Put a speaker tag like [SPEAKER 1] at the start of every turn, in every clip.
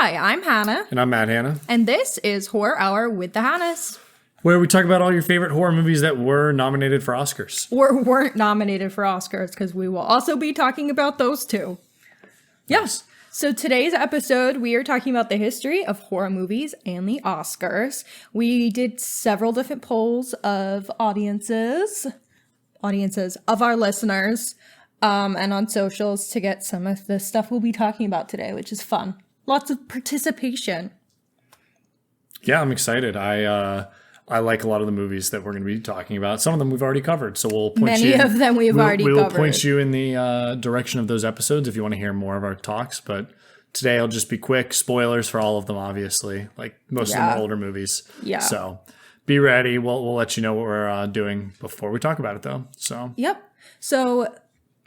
[SPEAKER 1] Hi, I'm Hannah.
[SPEAKER 2] And I'm Matt Hannah.
[SPEAKER 1] And this is Horror Hour with the Hannahs.
[SPEAKER 2] Where we talk about all your favorite horror movies that were nominated for Oscars.
[SPEAKER 1] Or weren't nominated for Oscars, because we will also be talking about those too. Yes. So today's episode, we are talking about the history of horror movies and the Oscars. We did several different polls of audiences of our listeners, and on socials to get some of the stuff we'll be talking about today, which is fun. Lots of participation.
[SPEAKER 2] Yeah, I'm excited. I like a lot of the movies that we're going to be talking about. Some of them we've already covered, so we'll point
[SPEAKER 1] Many of them we've already covered.
[SPEAKER 2] We'll point you in the direction of those episodes if you want to hear more of our talks. But today I'll just be quick. Spoilers for all of them, obviously. Like most of them are older movies.
[SPEAKER 1] Yeah.
[SPEAKER 2] So be ready. We'll let you know what we're doing before we talk about it, though. So.
[SPEAKER 1] Yep. So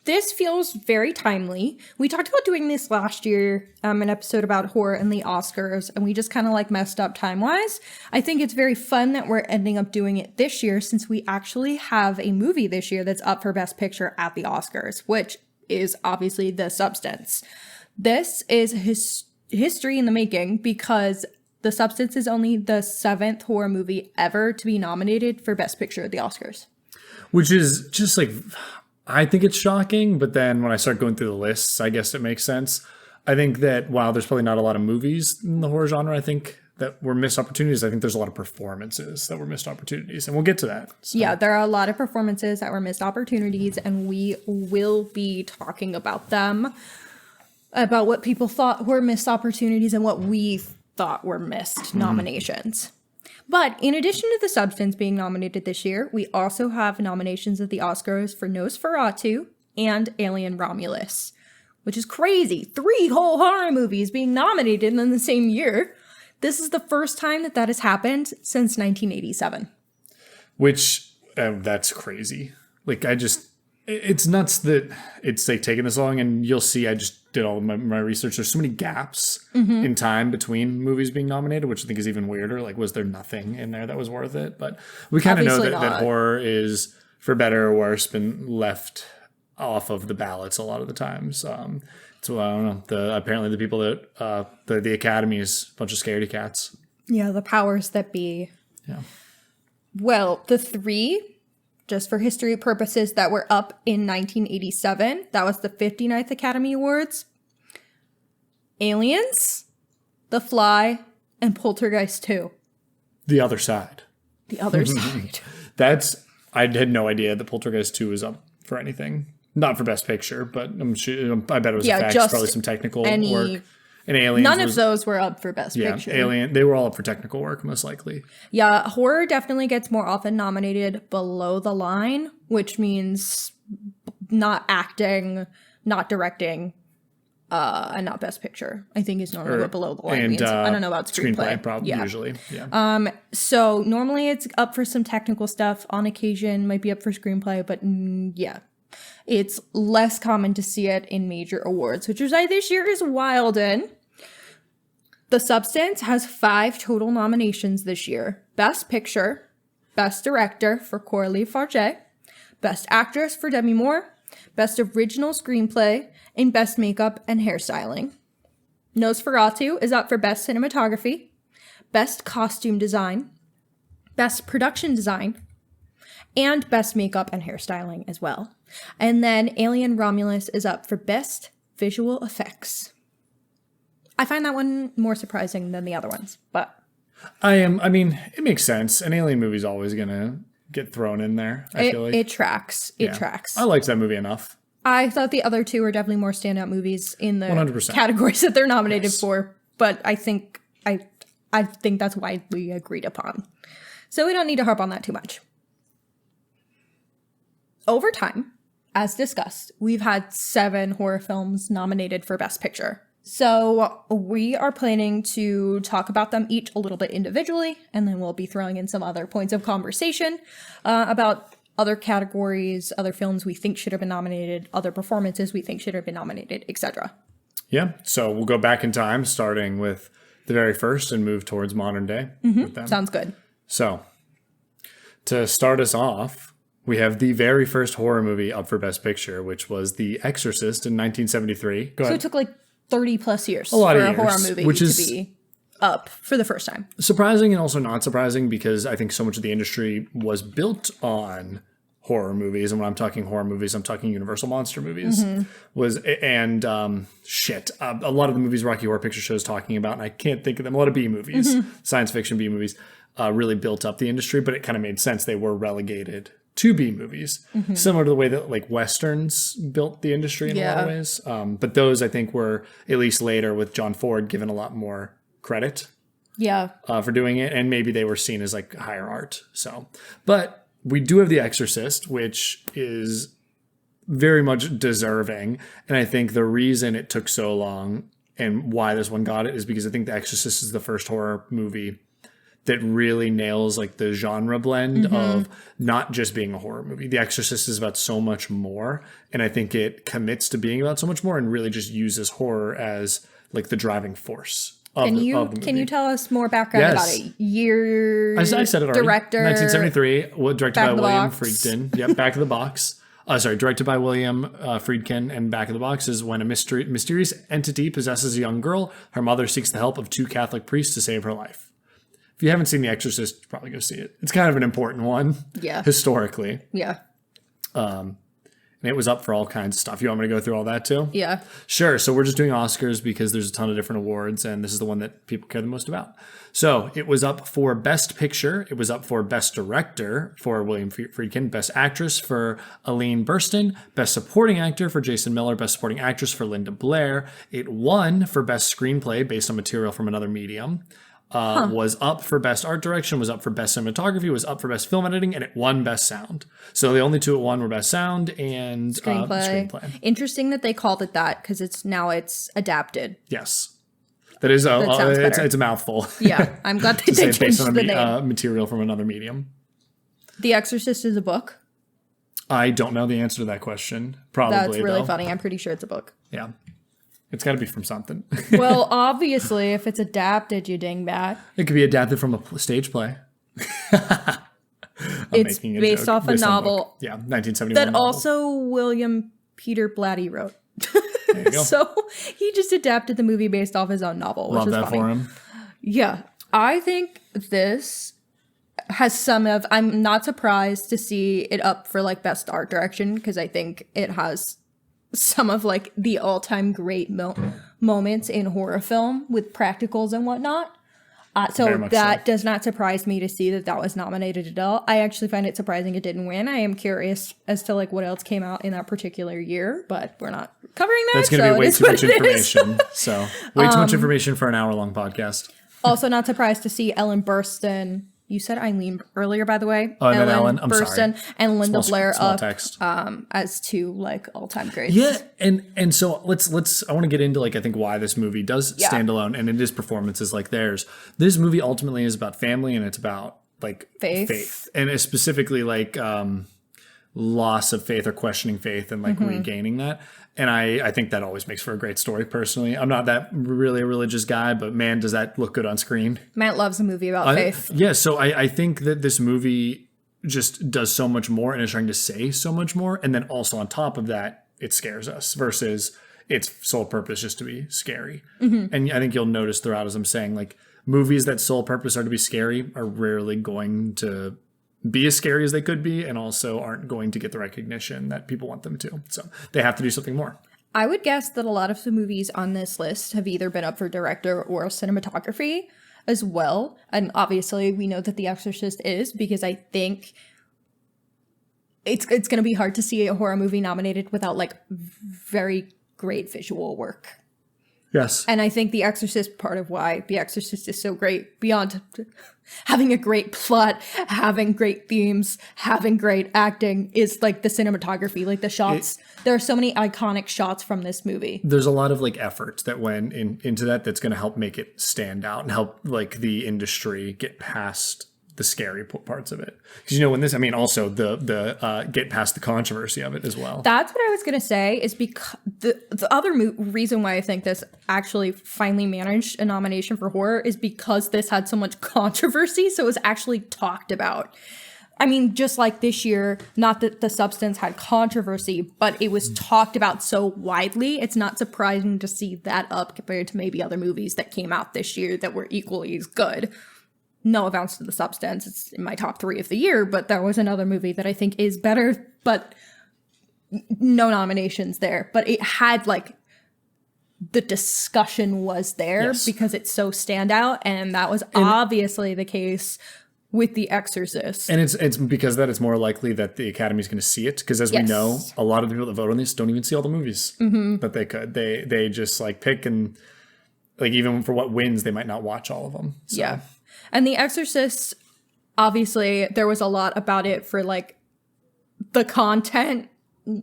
[SPEAKER 1] this feels very timely. We talked about doing this last year, an episode about horror and the Oscars, and we just kind of like messed up time-wise. I think it's very fun that we're ending up doing it this year, since we actually have a movie this year that's up for Best Picture at the Oscars, which is obviously The Substance. This is history in the making, because The Substance is only the 7th horror movie ever to be nominated for Best Picture at the Oscars.
[SPEAKER 2] Which is just like... I think it's shocking, but then when I start going through the lists, I guess it makes sense. I think that while there's probably not a lot of movies in the horror genre, I think that were missed opportunities. I think there's a lot of performances that were missed opportunities, and we'll get to that. So.
[SPEAKER 1] Yeah, there are a lot of performances that were missed opportunities, and we will be talking about them, about what people thought were missed opportunities and what we thought were missed nominations. But in addition to The Substance being nominated this year, we also have nominations at the Oscars for Nosferatu and Alien Romulus, which is crazy. 3 whole horror movies being nominated in the same year. This is the first time that has happened since 1987.
[SPEAKER 2] Which, that's crazy. Like, it's nuts that it's like taking this long, and you'll see I just did all of my research. There's so many gaps in time between movies being nominated, which I think is even weirder. Like, was there nothing in there that was worth it? But we kind of know that horror is, for better or worse, been left off of the ballots a lot of the times. So I don't know. Apparently the people that the Academy is a bunch of scaredy cats. Yeah,
[SPEAKER 1] the powers that be.
[SPEAKER 2] Yeah.
[SPEAKER 1] Well, the 3, just for history purposes, that were up in 1987. That was the 59th Academy Awards. Aliens, The Fly, and Poltergeist 2.
[SPEAKER 2] The other side.
[SPEAKER 1] The other side.
[SPEAKER 2] I had no idea that Poltergeist 2 was up for anything. Not for Best Picture, but I bet it was probably some technical work. And Aliens
[SPEAKER 1] None of those were up for Best Picture.
[SPEAKER 2] They were all up for technical work, most likely.
[SPEAKER 1] Yeah, horror definitely gets more often nominated below the line, which means not acting, not directing, and not Best Picture, I think is normally what below the line means. I don't know about screenplay.
[SPEAKER 2] Probably, usually, yeah.
[SPEAKER 1] So normally it's up for some technical stuff. On occasion, might be up for screenplay, but yeah. It's less common to see it in major awards, which is why this year is wild in. The Substance has 5 total nominations this year. Best Picture, Best Director for Coralie Farge, Best Actress for Demi Moore, Best Original Screenplay, and Best Makeup and Hairstyling. Nosferatu is up for Best Cinematography, Best Costume Design, Best Production Design, and Best Makeup and Hairstyling as well. And then Alien Romulus is up for Best Visual Effects. I find that one more surprising than the other ones, but...
[SPEAKER 2] I mean, it makes sense. An Alien movie's always going to get thrown in there, I feel like.
[SPEAKER 1] It tracks. It tracks.
[SPEAKER 2] I liked that movie enough.
[SPEAKER 1] I thought the other 2 were definitely more standout movies in the
[SPEAKER 2] 100%.
[SPEAKER 1] Categories that they're nominated for, but I think that's widely agreed upon. So we don't need to harp on that too much. Over time, as discussed, we've had 7 horror films nominated for Best Picture. So we are planning to talk about them each a little bit individually, and then we'll be throwing in some other points of conversation about other categories, other films we think should have been nominated, other performances we think should have been nominated, etc.
[SPEAKER 2] Yeah, so we'll go back in time, starting with the very first and move towards modern day. With them.
[SPEAKER 1] Sounds good.
[SPEAKER 2] So to start us off, we have the very first horror movie up for Best Picture, which was The Exorcist in 1973. Go ahead.
[SPEAKER 1] So it took like 30 plus years
[SPEAKER 2] lot
[SPEAKER 1] for
[SPEAKER 2] of
[SPEAKER 1] a horror
[SPEAKER 2] years,
[SPEAKER 1] movie
[SPEAKER 2] which
[SPEAKER 1] to
[SPEAKER 2] is
[SPEAKER 1] be up for the first time.
[SPEAKER 2] surprising and also not surprising because I think so much of the industry was built on horror movies. And when I'm talking horror movies, I'm talking Universal monster movies. A lot of the movies Rocky Horror Picture Show is talking about, and I can't think of them, a lot of B movies, science fiction B movies, really built up the industry, but it kind of made sense. They were relegated to B movies, similar to the way that like Westerns built the industry in a lot of ways. But those I think were, at least later with John Ford, given a lot more credit for doing it. And maybe they were seen as like higher art. So, but we do have The Exorcist, which is very much deserving. And I think the reason it took so long and why this one got it is because I think The Exorcist is the first horror movie that really nails like the genre blend of not just being a horror movie. The Exorcist is about so much more. And I think it commits to being about so much more and really just uses horror as like the driving force of the movie.
[SPEAKER 1] Can you tell us more background about it? Year,
[SPEAKER 2] I said it already.
[SPEAKER 1] Director.
[SPEAKER 2] 1973, directed by William
[SPEAKER 1] Box.
[SPEAKER 2] Friedkin. Yep, Back of the Box. Directed by William Friedkin, and Back of the Box is when a mysterious entity possesses a young girl. Her mother seeks the help of two Catholic priests to save her life. If you haven't seen The Exorcist, you're probably go see it. It's kind of an important one, historically.
[SPEAKER 1] Yeah.
[SPEAKER 2] And it was up for all kinds of stuff. You want me to go through all that too?
[SPEAKER 1] Yeah.
[SPEAKER 2] Sure. So we're just doing Oscars because there's a ton of different awards, and this is the one that people care the most about. So it was up for Best Picture. It was up for Best Director for William Friedkin, Best Actress for Aline Burstyn, Best Supporting Actor for Jason Miller, Best Supporting Actress for Linda Blair. It won for Best Screenplay based on material from another medium. Was up for Best Art Direction, was up for Best Cinematography, was up for Best Film Editing, and it won Best Sound. So the only two it won were Best Sound and Screenplay.
[SPEAKER 1] Interesting that they called it that because it's adapted.
[SPEAKER 2] Yes. That is it's a mouthful.
[SPEAKER 1] Yeah, I'm glad they changed
[SPEAKER 2] based on
[SPEAKER 1] the name.
[SPEAKER 2] Material from another medium.
[SPEAKER 1] The Exorcist is a book.
[SPEAKER 2] I don't know the answer to that question. Probably,
[SPEAKER 1] That's really funny. I'm pretty sure it's a book.
[SPEAKER 2] Yeah. It's got to be from something.
[SPEAKER 1] Well, obviously, if it's adapted, you dingbat.
[SPEAKER 2] It could be adapted from a stage play.
[SPEAKER 1] It's based off a novel.
[SPEAKER 2] Yeah, 1971
[SPEAKER 1] that
[SPEAKER 2] novel.
[SPEAKER 1] Also William Peter Blatty wrote.
[SPEAKER 2] There you go.
[SPEAKER 1] So he just adapted the movie based off his own novel, which
[SPEAKER 2] Love
[SPEAKER 1] is
[SPEAKER 2] that
[SPEAKER 1] funny.
[SPEAKER 2] for him.
[SPEAKER 1] Yeah. I think this has I'm not surprised to see it up for like Best Art Direction because I think it has some of like the all-time great moments in horror film with practicals and whatnot. So that does not surprise me to see that was nominated at all. I actually find it surprising it didn't win. I am curious as to like what else came out in that particular year, but we're not covering that.
[SPEAKER 2] That's going to be way too much information. So way too much information for an hour-long podcast.
[SPEAKER 1] Also not surprised to see Ellen Burstyn. You said Eileen earlier, by the way.
[SPEAKER 2] Oh, and then Ellen. I'm
[SPEAKER 1] Burstyn
[SPEAKER 2] sorry.
[SPEAKER 1] And Linda Blair
[SPEAKER 2] small
[SPEAKER 1] up
[SPEAKER 2] text.
[SPEAKER 1] as two like all-time greats.
[SPEAKER 2] Yeah, and so let's I want to get into like I think why this movie does stand alone, and it is performances like theirs. This movie ultimately is about family, and it's about like faith, and it's specifically like loss of faith or questioning faith and like regaining that. And I think that always makes for a great story, personally. I'm not that really a religious guy, but man, does that look good on screen.
[SPEAKER 1] Matt loves a movie about faith.
[SPEAKER 2] Yeah, so I think that this movie just does so much more and is trying to say so much more. And then also on top of that, it scares us versus its sole purpose just to be scary. And I think you'll notice throughout as I'm saying, like movies that sole purpose are to be scary are rarely going to be as scary as they could be and also aren't going to get the recognition that people want them to. So they have to do something more.
[SPEAKER 1] I would guess that a lot of the movies on this list have either been up for director or cinematography as well. And obviously we know that The Exorcist is because I think it's going to be hard to see a horror movie nominated without like very great visual work.
[SPEAKER 2] Yes.
[SPEAKER 1] And I think The Exorcist, part of why The Exorcist is so great, beyond having a great plot, having great themes, having great acting, is like the cinematography, like the shots. There are so many iconic shots from this movie.
[SPEAKER 2] There's a lot of like effort that went into that's going to help make it stand out and help like the industry get past the scary parts of it. Because when this, I mean, also the get past the controversy of it as well.
[SPEAKER 1] That's what I was going to say is because the other reason why I think this actually finally managed a nomination for horror is because this had so much controversy. So it was actually talked about. I mean, just like this year, not that The Substance had controversy, but it was talked about so widely. It's not surprising to see that up compared to maybe other movies that came out this year that were equally as good. No offense to The Substance, it's in my top 3 of the year, but there was another movie that I think is better, but no nominations there. But it had, like, the discussion was there because it's so standout, and that was obviously the case with The Exorcist.
[SPEAKER 2] And it's because that it's more likely that the Academy is going to see it, because as we know, a lot of the people that vote on this don't even see all the movies that they could. They just like pick, and like even for what wins, they might not watch all of them. So.
[SPEAKER 1] Yeah. And The Exorcist, obviously, there was a lot about it for like the content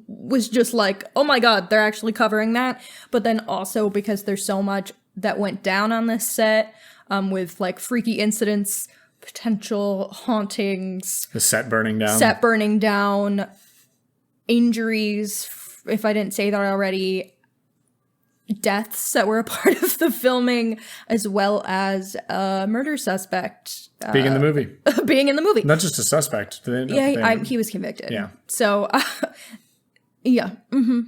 [SPEAKER 1] was just like, oh my God, they're actually covering that. But then also because there's so much that went down on this set with like freaky incidents, potential hauntings,
[SPEAKER 2] the set burning down, injuries, if I didn't say that already, deaths that were a part of the filming, as well as a murder suspect being in the movie. Not just a suspect.
[SPEAKER 1] He was convicted.
[SPEAKER 2] Yeah.
[SPEAKER 1] So, yeah. Mm-hmm.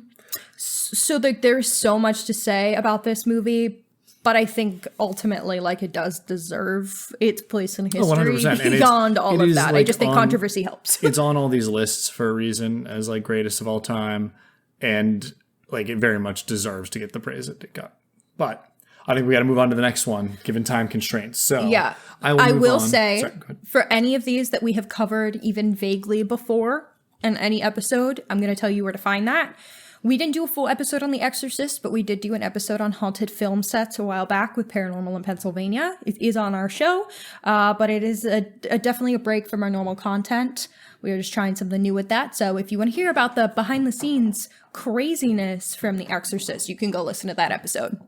[SPEAKER 1] So there's so much to say about this movie, but I think ultimately, like, it does deserve its place in history
[SPEAKER 2] 100%.
[SPEAKER 1] beyond all of that.
[SPEAKER 2] Like,
[SPEAKER 1] I just think controversy helps.
[SPEAKER 2] It's on all these lists for a reason as like greatest of all time, and like it very much deserves to get the praise that it got. But I think we got to move on to the next one, given time constraints. So
[SPEAKER 1] yeah, I will say for any of these that we have covered even vaguely before in any episode, I'm going to tell you where to find that. We didn't do a full episode on The Exorcist, but we did do an episode on haunted film sets a while back with Paranormal in Pennsylvania. It is on our show, but it is definitely a break from our normal content. We are just trying something new with that. So if you want to hear about the behind-the-scenes craziness from The Exorcist, you can go listen to that episode.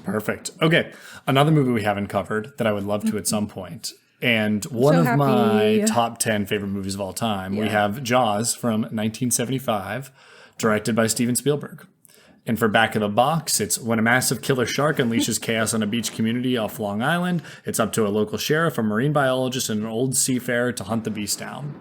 [SPEAKER 2] Perfect. Okay, another movie we haven't covered that I would love to at some point. And one of my top 10 favorite movies of all time, we have Jaws from 1975, directed by Steven Spielberg. And for back of the box, it's when a massive killer shark unleashes chaos on a beach community off Long Island, it's up to a local sheriff, a marine biologist, and an old seafarer to hunt the beast down.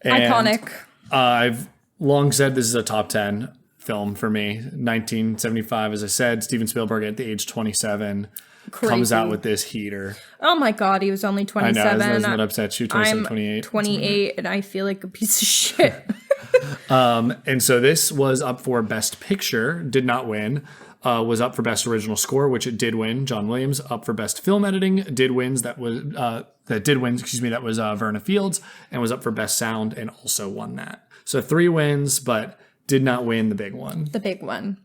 [SPEAKER 2] And
[SPEAKER 1] iconic.
[SPEAKER 2] I've long said this is a top 10 film for me. 1975, as I said, Steven Spielberg at the age 27 comes out with this heater.
[SPEAKER 1] Oh my God, he was only 27.
[SPEAKER 2] I know, doesn't that upset you? 27,
[SPEAKER 1] I'm
[SPEAKER 2] 28.
[SPEAKER 1] 28, and I feel like a piece of shit.
[SPEAKER 2] And so this was up for Best Picture, did not win. Was up for Best Original Score, which it did win. John Williams. Up for Best Film Editing, did win. That was Verna Fields, and was up for Best Sound and also won that. So 3 wins, but did not win the big one.
[SPEAKER 1] The big one.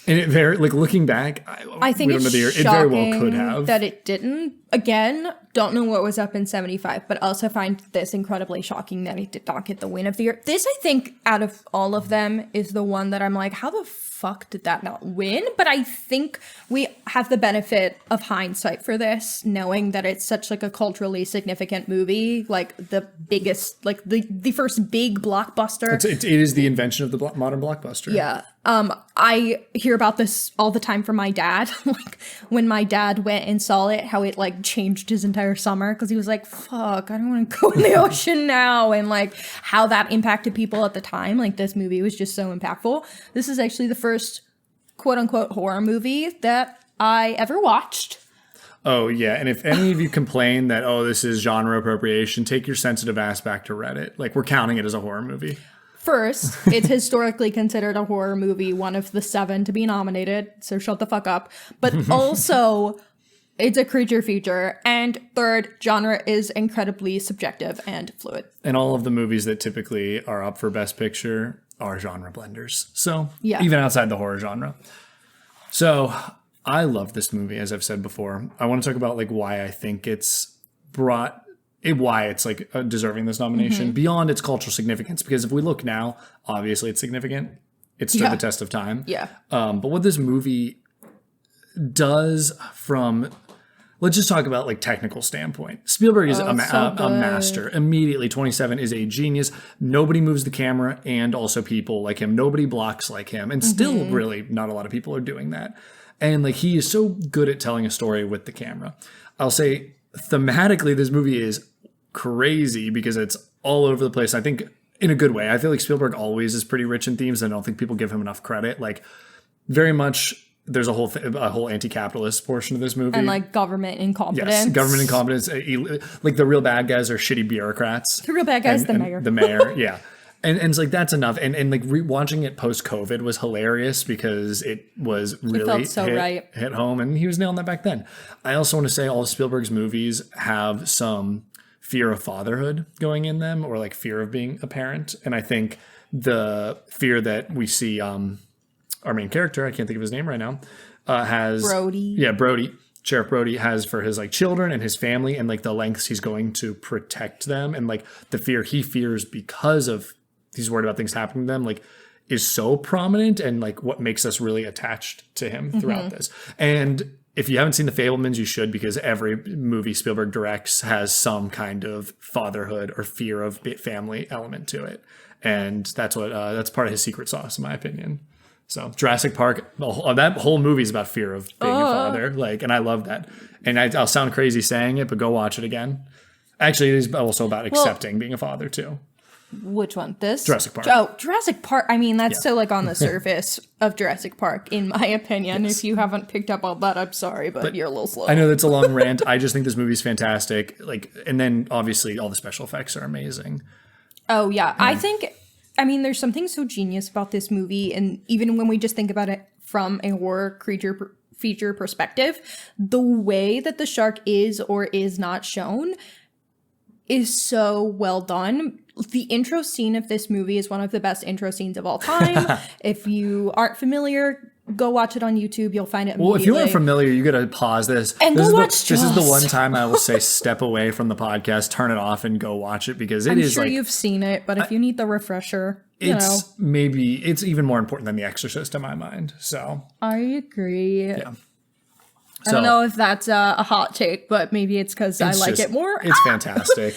[SPEAKER 2] And it very, like, looking back,
[SPEAKER 1] I think it's shocking
[SPEAKER 2] it very well could have.
[SPEAKER 1] That it didn't. Again, don't know what was up in 75, but also find this incredibly shocking that it did not get the win of the year. This, I think, out of all of them, is the one that I'm like, how the fuck did that not win? But I think we have the benefit of hindsight for this, knowing that it's such like a culturally significant movie, like the biggest, like the first big blockbuster.
[SPEAKER 2] It is the invention of the modern blockbuster.
[SPEAKER 1] Yeah. I hear about this all the time from my dad. Like when my dad went and saw it, how it like changed his entire summer, because he was like, fuck, I don't want to go in the ocean now, and like how that impacted people at the time. Like this movie was just so impactful. This is actually the first quote unquote horror movie that I ever watched.
[SPEAKER 2] Oh yeah, and if any of you complain that, oh, this is genre appropriation, take your sensitive ass back to Reddit. Like, we're counting it as a horror movie.
[SPEAKER 1] First, it's historically considered a horror movie, one of the 7 to be nominated, so shut the fuck up. But also, it's a creature feature. And third, genre is incredibly subjective and fluid.
[SPEAKER 2] And all of the movies that typically are up for Best Picture are genre blenders. So, even outside the horror genre. So, I love this movie, as I've said before. I want to talk about like why I think it's why it's like deserving this nomination beyond its cultural significance. Because if we look now, obviously it's significant. It stood the test of time.
[SPEAKER 1] Yeah.
[SPEAKER 2] But what this movie does from, let's just talk about like technical standpoint. Spielberg is a master. Immediately, 27 is a genius. Nobody moves the camera, and also people like him. Nobody blocks like him. And still really not a lot of people are doing that. And like he is so good at telling a story with the camera. I'll say thematically, this movie is crazy because it's all over the place. I think in a good way. I feel like Spielberg always is pretty rich in themes, and I don't think people give him enough credit. Like, very much, there's a whole anti-capitalist portion of this movie.
[SPEAKER 1] And like government incompetence.
[SPEAKER 2] Yes, government incompetence. Like the real bad guys are shitty bureaucrats.
[SPEAKER 1] The real bad guys, the mayor.
[SPEAKER 2] The mayor, yeah. And it's like, that's enough. And like rewatching it post-COVID was hilarious because it was really hit home, and he was nailing that back then. I also want to say all Spielberg's movies have some fear of fatherhood going in them, or like fear of being a parent. And I think the fear that we see our main character, I can't think of his name right now, has
[SPEAKER 1] Brody.
[SPEAKER 2] Yeah, Brody. Sheriff Brody has for his like children and his family, and like the lengths he's going to protect them, and like the fear he fears because of he's worried about things happening to them, like is so prominent, and like what makes us really attached to him throughout this. And if you haven't seen The Fabelmans, you should, because every movie Spielberg directs has some kind of fatherhood or fear of family element to it, and that's part of his secret sauce, in my opinion. So Jurassic Park, that whole movie is about fear of being a father, like, and I love that. And I'll sound crazy saying it, but go watch it again. Actually, it is also about accepting being a father too.
[SPEAKER 1] Which one? This?
[SPEAKER 2] Jurassic Park.
[SPEAKER 1] Oh, Jurassic Park. I mean, that's so like on the surface of Jurassic Park, in my opinion. Yes. If you haven't picked up on that, I'm sorry, but you're a little slow.
[SPEAKER 2] I know that's a long rant. I just think this movie's fantastic. Like, and then obviously all the special effects are amazing.
[SPEAKER 1] Oh yeah, I mean, there's something so genius about this movie, and even when we just think about it from a horror creature feature perspective, the way that the shark is or is not shown is so well done. The intro scene of this movie is one of the best intro scenes of all time. If you aren't familiar, go watch it on YouTube. You'll find it immediately.
[SPEAKER 2] Well, if you aren't familiar, you got to pause this.
[SPEAKER 1] And go watch Jaws.
[SPEAKER 2] This is the one time I will say step away from the podcast, turn it off, and go watch it, because
[SPEAKER 1] I'm sure you've seen it, but if you need the refresher,
[SPEAKER 2] it's even more important than The Exorcist in my mind. So
[SPEAKER 1] I agree.
[SPEAKER 2] Yeah.
[SPEAKER 1] I don't know if that's a hot take, but maybe it's because I like it more.
[SPEAKER 2] It's fantastic.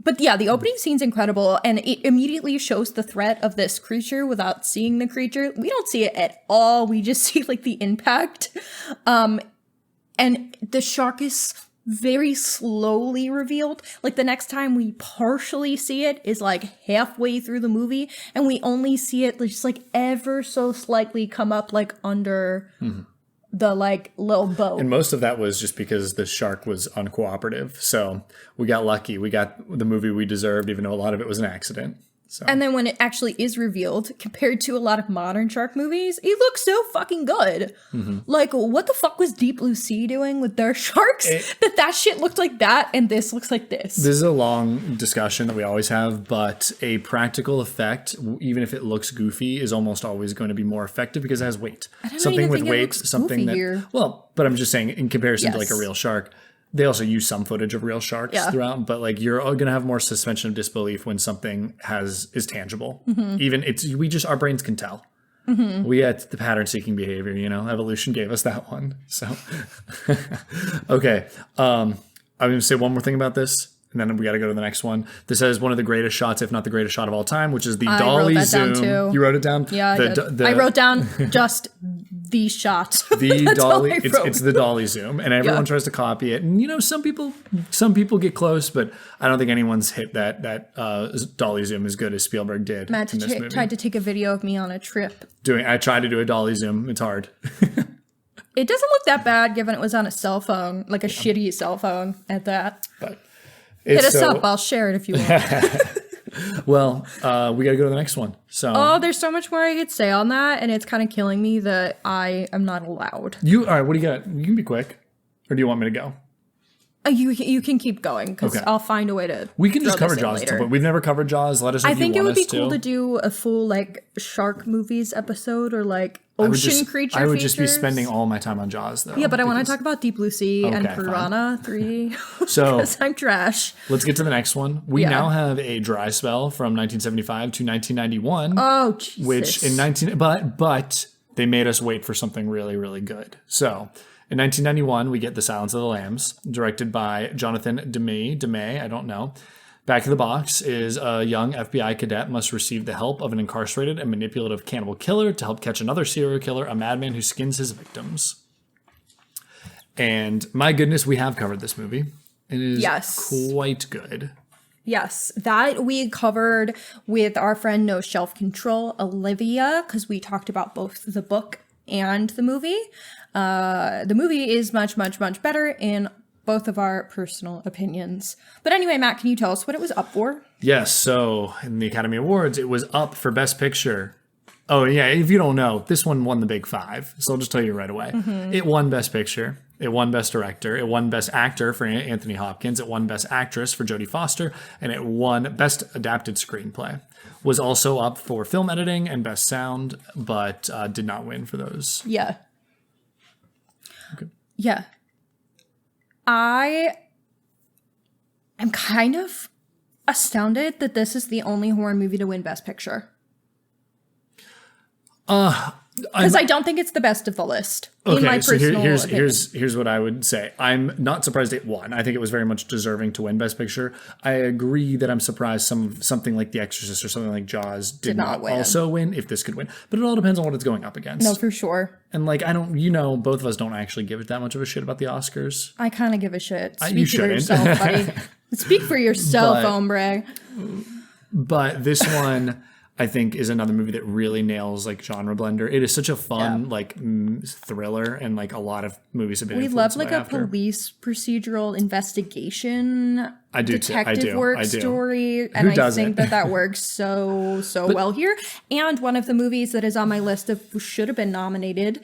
[SPEAKER 1] But yeah, the opening scene's incredible, and it immediately shows the threat of this creature without seeing the creature. We don't see it at all. We just see like the impact. And the shark is very slowly revealed. Like the next time we partially see it is like halfway through the movie, and we only see it just like ever so slightly come up like under the like little boat.
[SPEAKER 2] And most of that was just because the shark was uncooperative. So we got lucky. We got the movie we deserved, even though a lot of it was an accident. So.
[SPEAKER 1] And then when it actually is revealed, compared to a lot of modern shark movies, it looks so fucking good. Like, what the fuck was Deep Blue Sea doing with their sharks? That shit looked like that, and this looks like this.
[SPEAKER 2] This is a long discussion that we always have, but a practical effect, even if it looks goofy, is almost always going to be more effective because it has weight. Something with weight, something that... Well, but I'm just saying, in comparison to like a real shark, they also use some footage of real sharks throughout, but like you're going to have more suspension of disbelief when something is tangible. Even our brains can tell. We had the pattern seeking behavior, evolution gave us that one. So, okay. I'm going to say one more thing about this, and then we got to go to the next one. This has one of the greatest shots, if not the greatest shot of all time, which is the dolly zoom. Down too. You wrote it down?
[SPEAKER 1] Yeah, I wrote down just the shot.
[SPEAKER 2] The dolly, it's the dolly zoom, and everyone tries to copy it. And some people get close, but I don't think anyone's hit that dolly zoom as good as Spielberg did.
[SPEAKER 1] Matt tried to take a video of me on a trip.
[SPEAKER 2] I tried to do a dolly zoom. It's hard.
[SPEAKER 1] It doesn't look that bad, given it was on a cell phone, like a shitty cell phone at that.
[SPEAKER 2] But
[SPEAKER 1] hit us up. I'll share it if you want.
[SPEAKER 2] Well, we got to go to the next one. So,
[SPEAKER 1] there's so much more I could say on that, and it's kind of killing me that I am not allowed.
[SPEAKER 2] All right, what do you got? You can be quick, or do you want me to go?
[SPEAKER 1] You can keep going, because I'll find a way to.
[SPEAKER 2] We can just cover Jaws too, but we've never covered Jaws. Let us know if you want us to. I think it would be
[SPEAKER 1] cool to do a full like shark movies episode, or like ocean creature.
[SPEAKER 2] I would just be spending all my time on Jaws though.
[SPEAKER 1] Yeah, but I want to talk about Deep Blue Sea and Piranha 3.
[SPEAKER 2] So
[SPEAKER 1] because I'm trash.
[SPEAKER 2] Let's get to the next one. We now have a dry spell from 1975 to 1991.
[SPEAKER 1] Oh, Jesus.
[SPEAKER 2] Which but they made us wait for something really, really good. So. In 1991, we get The Silence of the Lambs, directed by Jonathan Demme, I don't know. Back of the box is a young FBI cadet must receive the help of an incarcerated and manipulative cannibal killer to help catch another serial killer, a madman who skins his victims. And my goodness, we have covered this movie. It is
[SPEAKER 1] Yes.
[SPEAKER 2] quite good.
[SPEAKER 1] Yes, that we covered with our friend No Shelf Control, Olivia, because we talked about both the book and the movie. The movie is much, much, much better in both of our personal opinions. But anyway, Matt, can you tell us what it was up for?
[SPEAKER 2] Yes, so in the Academy Awards, it was up for Best Picture. Oh, yeah, if you don't know, this one won the Big Five, so I'll just tell you right away. It won Best Picture. It won Best Director. It won Best Actor for Anthony Hopkins. It won Best Actress for Jodie Foster. And it won Best Adapted Screenplay. Was also up for Film Editing and Best Sound, but did not win for those.
[SPEAKER 1] Yeah.
[SPEAKER 2] Okay.
[SPEAKER 1] Yeah. I am kind of astounded that this is the only horror movie to win Best Picture. Because I don't think it's the best of the list.
[SPEAKER 2] Okay,
[SPEAKER 1] in my
[SPEAKER 2] so
[SPEAKER 1] personal opinion.
[SPEAKER 2] here's what I would say. I'm not surprised it won. I think it was very much deserving to win Best Picture. I agree that I'm surprised something like The Exorcist or something like Jaws did not
[SPEAKER 1] win.
[SPEAKER 2] also win, if this could win. But it all depends on what it's going up against.
[SPEAKER 1] No, for sure.
[SPEAKER 2] And like, both of us don't actually give it that much of a shit about the Oscars.
[SPEAKER 1] I kind of give a shit. Speak
[SPEAKER 2] You
[SPEAKER 1] for
[SPEAKER 2] shouldn't.
[SPEAKER 1] yourself, buddy. Speak for yourself, hombre.
[SPEAKER 2] But this one, I think, is another movie that really nails like genre blender. It is such a fun thriller, and like a lot of movies have been.
[SPEAKER 1] We love
[SPEAKER 2] influenced
[SPEAKER 1] like
[SPEAKER 2] by
[SPEAKER 1] a
[SPEAKER 2] after.
[SPEAKER 1] police procedural investigation.
[SPEAKER 2] I do too.
[SPEAKER 1] Detective work story, and I think that works so well here. And one of the movies that is on my list of who should have been nominated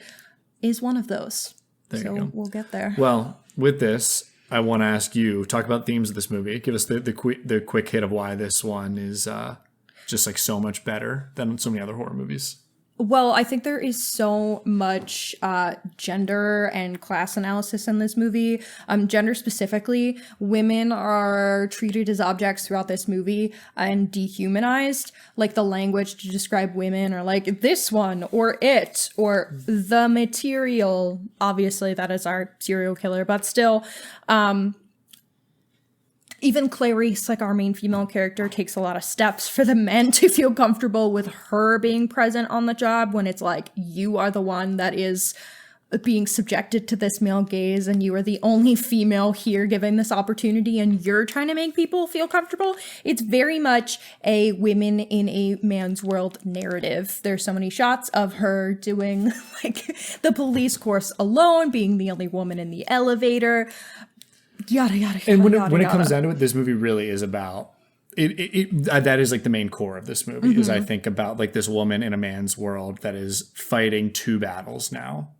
[SPEAKER 1] is one of those.
[SPEAKER 2] There you go.
[SPEAKER 1] We'll get there.
[SPEAKER 2] Well, with this, I want to ask you, talk about themes of this movie. Give us the quick hit of why this one is just like so much better than so many other horror movies.
[SPEAKER 1] Well, I think there is so much gender and class analysis in this movie. Gender specifically, women are treated as objects throughout this movie and dehumanized. Like the language to describe women are like this one or it or the material. Obviously, that is our serial killer, but still. Even Clarice, like our main female character, takes a lot of steps for the men to feel comfortable with her being present on the job when it's like, you are the one that is being subjected to this male gaze and you are the only female here given this opportunity and you're trying to make people feel comfortable. It's very much a women in a man's world narrative. There's so many shots of her doing like the police course alone, being the only woman in the elevator. Yada yada.
[SPEAKER 2] And when it comes down to it, this movie really is about it. That is like the main core of this movie. Is I think about like this woman in a man's world that is fighting two battles now,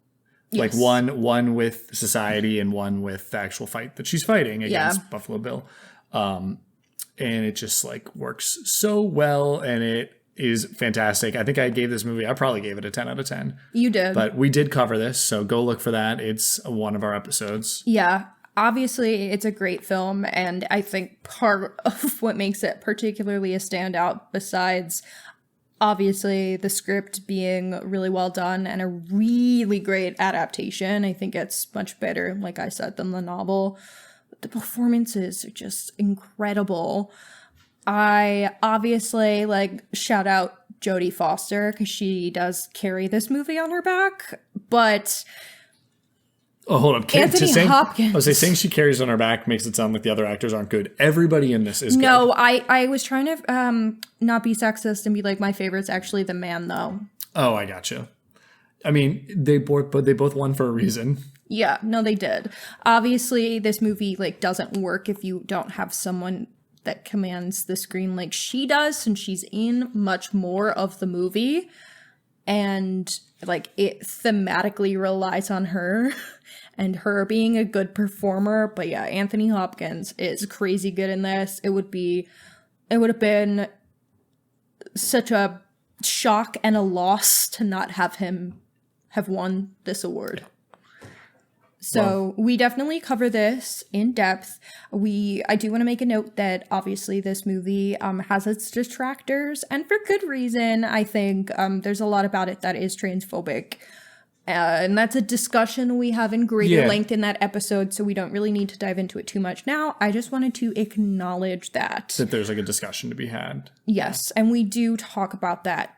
[SPEAKER 2] like one with society and one with the actual fight that she's fighting against Buffalo Bill, and it just like works so well, and it is fantastic. I think I probably gave it a 10 out of 10.
[SPEAKER 1] You did,
[SPEAKER 2] but we did cover this, so go look for that. It's one of our episodes.
[SPEAKER 1] Yeah. Obviously, it's a great film, and I think part of what makes it particularly a standout, besides obviously the script being really well done and a really great adaptation, I think it's much better, like I said, than the novel. The performances are just incredible. I obviously shout out Jodie Foster because she does carry this movie on her back, but
[SPEAKER 2] oh, hold up.
[SPEAKER 1] Anthony Hopkins.
[SPEAKER 2] I was saying she carries on her back makes it sound like the other actors aren't good. Everybody in this is good.
[SPEAKER 1] No, I was trying to not be sexist and be like, my favorite's actually the man, though.
[SPEAKER 2] Oh, I gotcha. I mean, they both won for a reason.
[SPEAKER 1] Yeah, no, they did. Obviously, this movie doesn't work if you don't have someone that commands the screen like she does, since she's in much more of the movie. And it thematically relies on her and her being a good performer. But yeah, Anthony Hopkins is crazy good in this. It would have been such a shock and a loss to not have him have won this award. So we definitely cover this in depth. I do want to make a note that obviously this movie has its detractors, and for good reason. I think there's a lot about it that is transphobic. And that's a discussion we have in greater length in that episode, so we don't really need to dive into it too much now. I just wanted to acknowledge that
[SPEAKER 2] there's a discussion to be had.
[SPEAKER 1] Yes, and we do talk about that.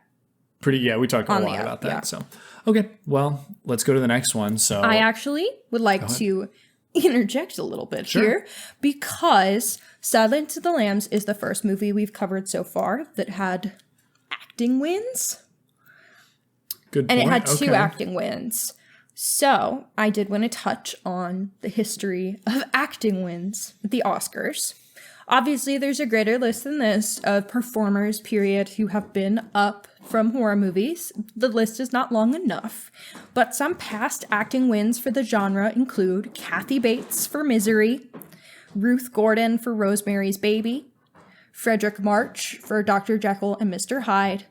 [SPEAKER 2] We talked a lot about that. Yeah. So, okay, well, let's go to the next one. So
[SPEAKER 1] I actually would like to interject a little bit here because Silence of the Lambs is the first movie we've covered so far that had acting wins.
[SPEAKER 2] Good point.
[SPEAKER 1] And it had 2 acting wins. So I did want to touch on the history of acting wins at the Oscars. Obviously, there's a greater list than this of performers, period, who have been up from horror movies. The list is not long enough. But some past acting wins for the genre include Kathy Bates for Misery, Ruth Gordon for Rosemary's Baby, Frederick March for Dr. Jekyll and Mr. Hyde,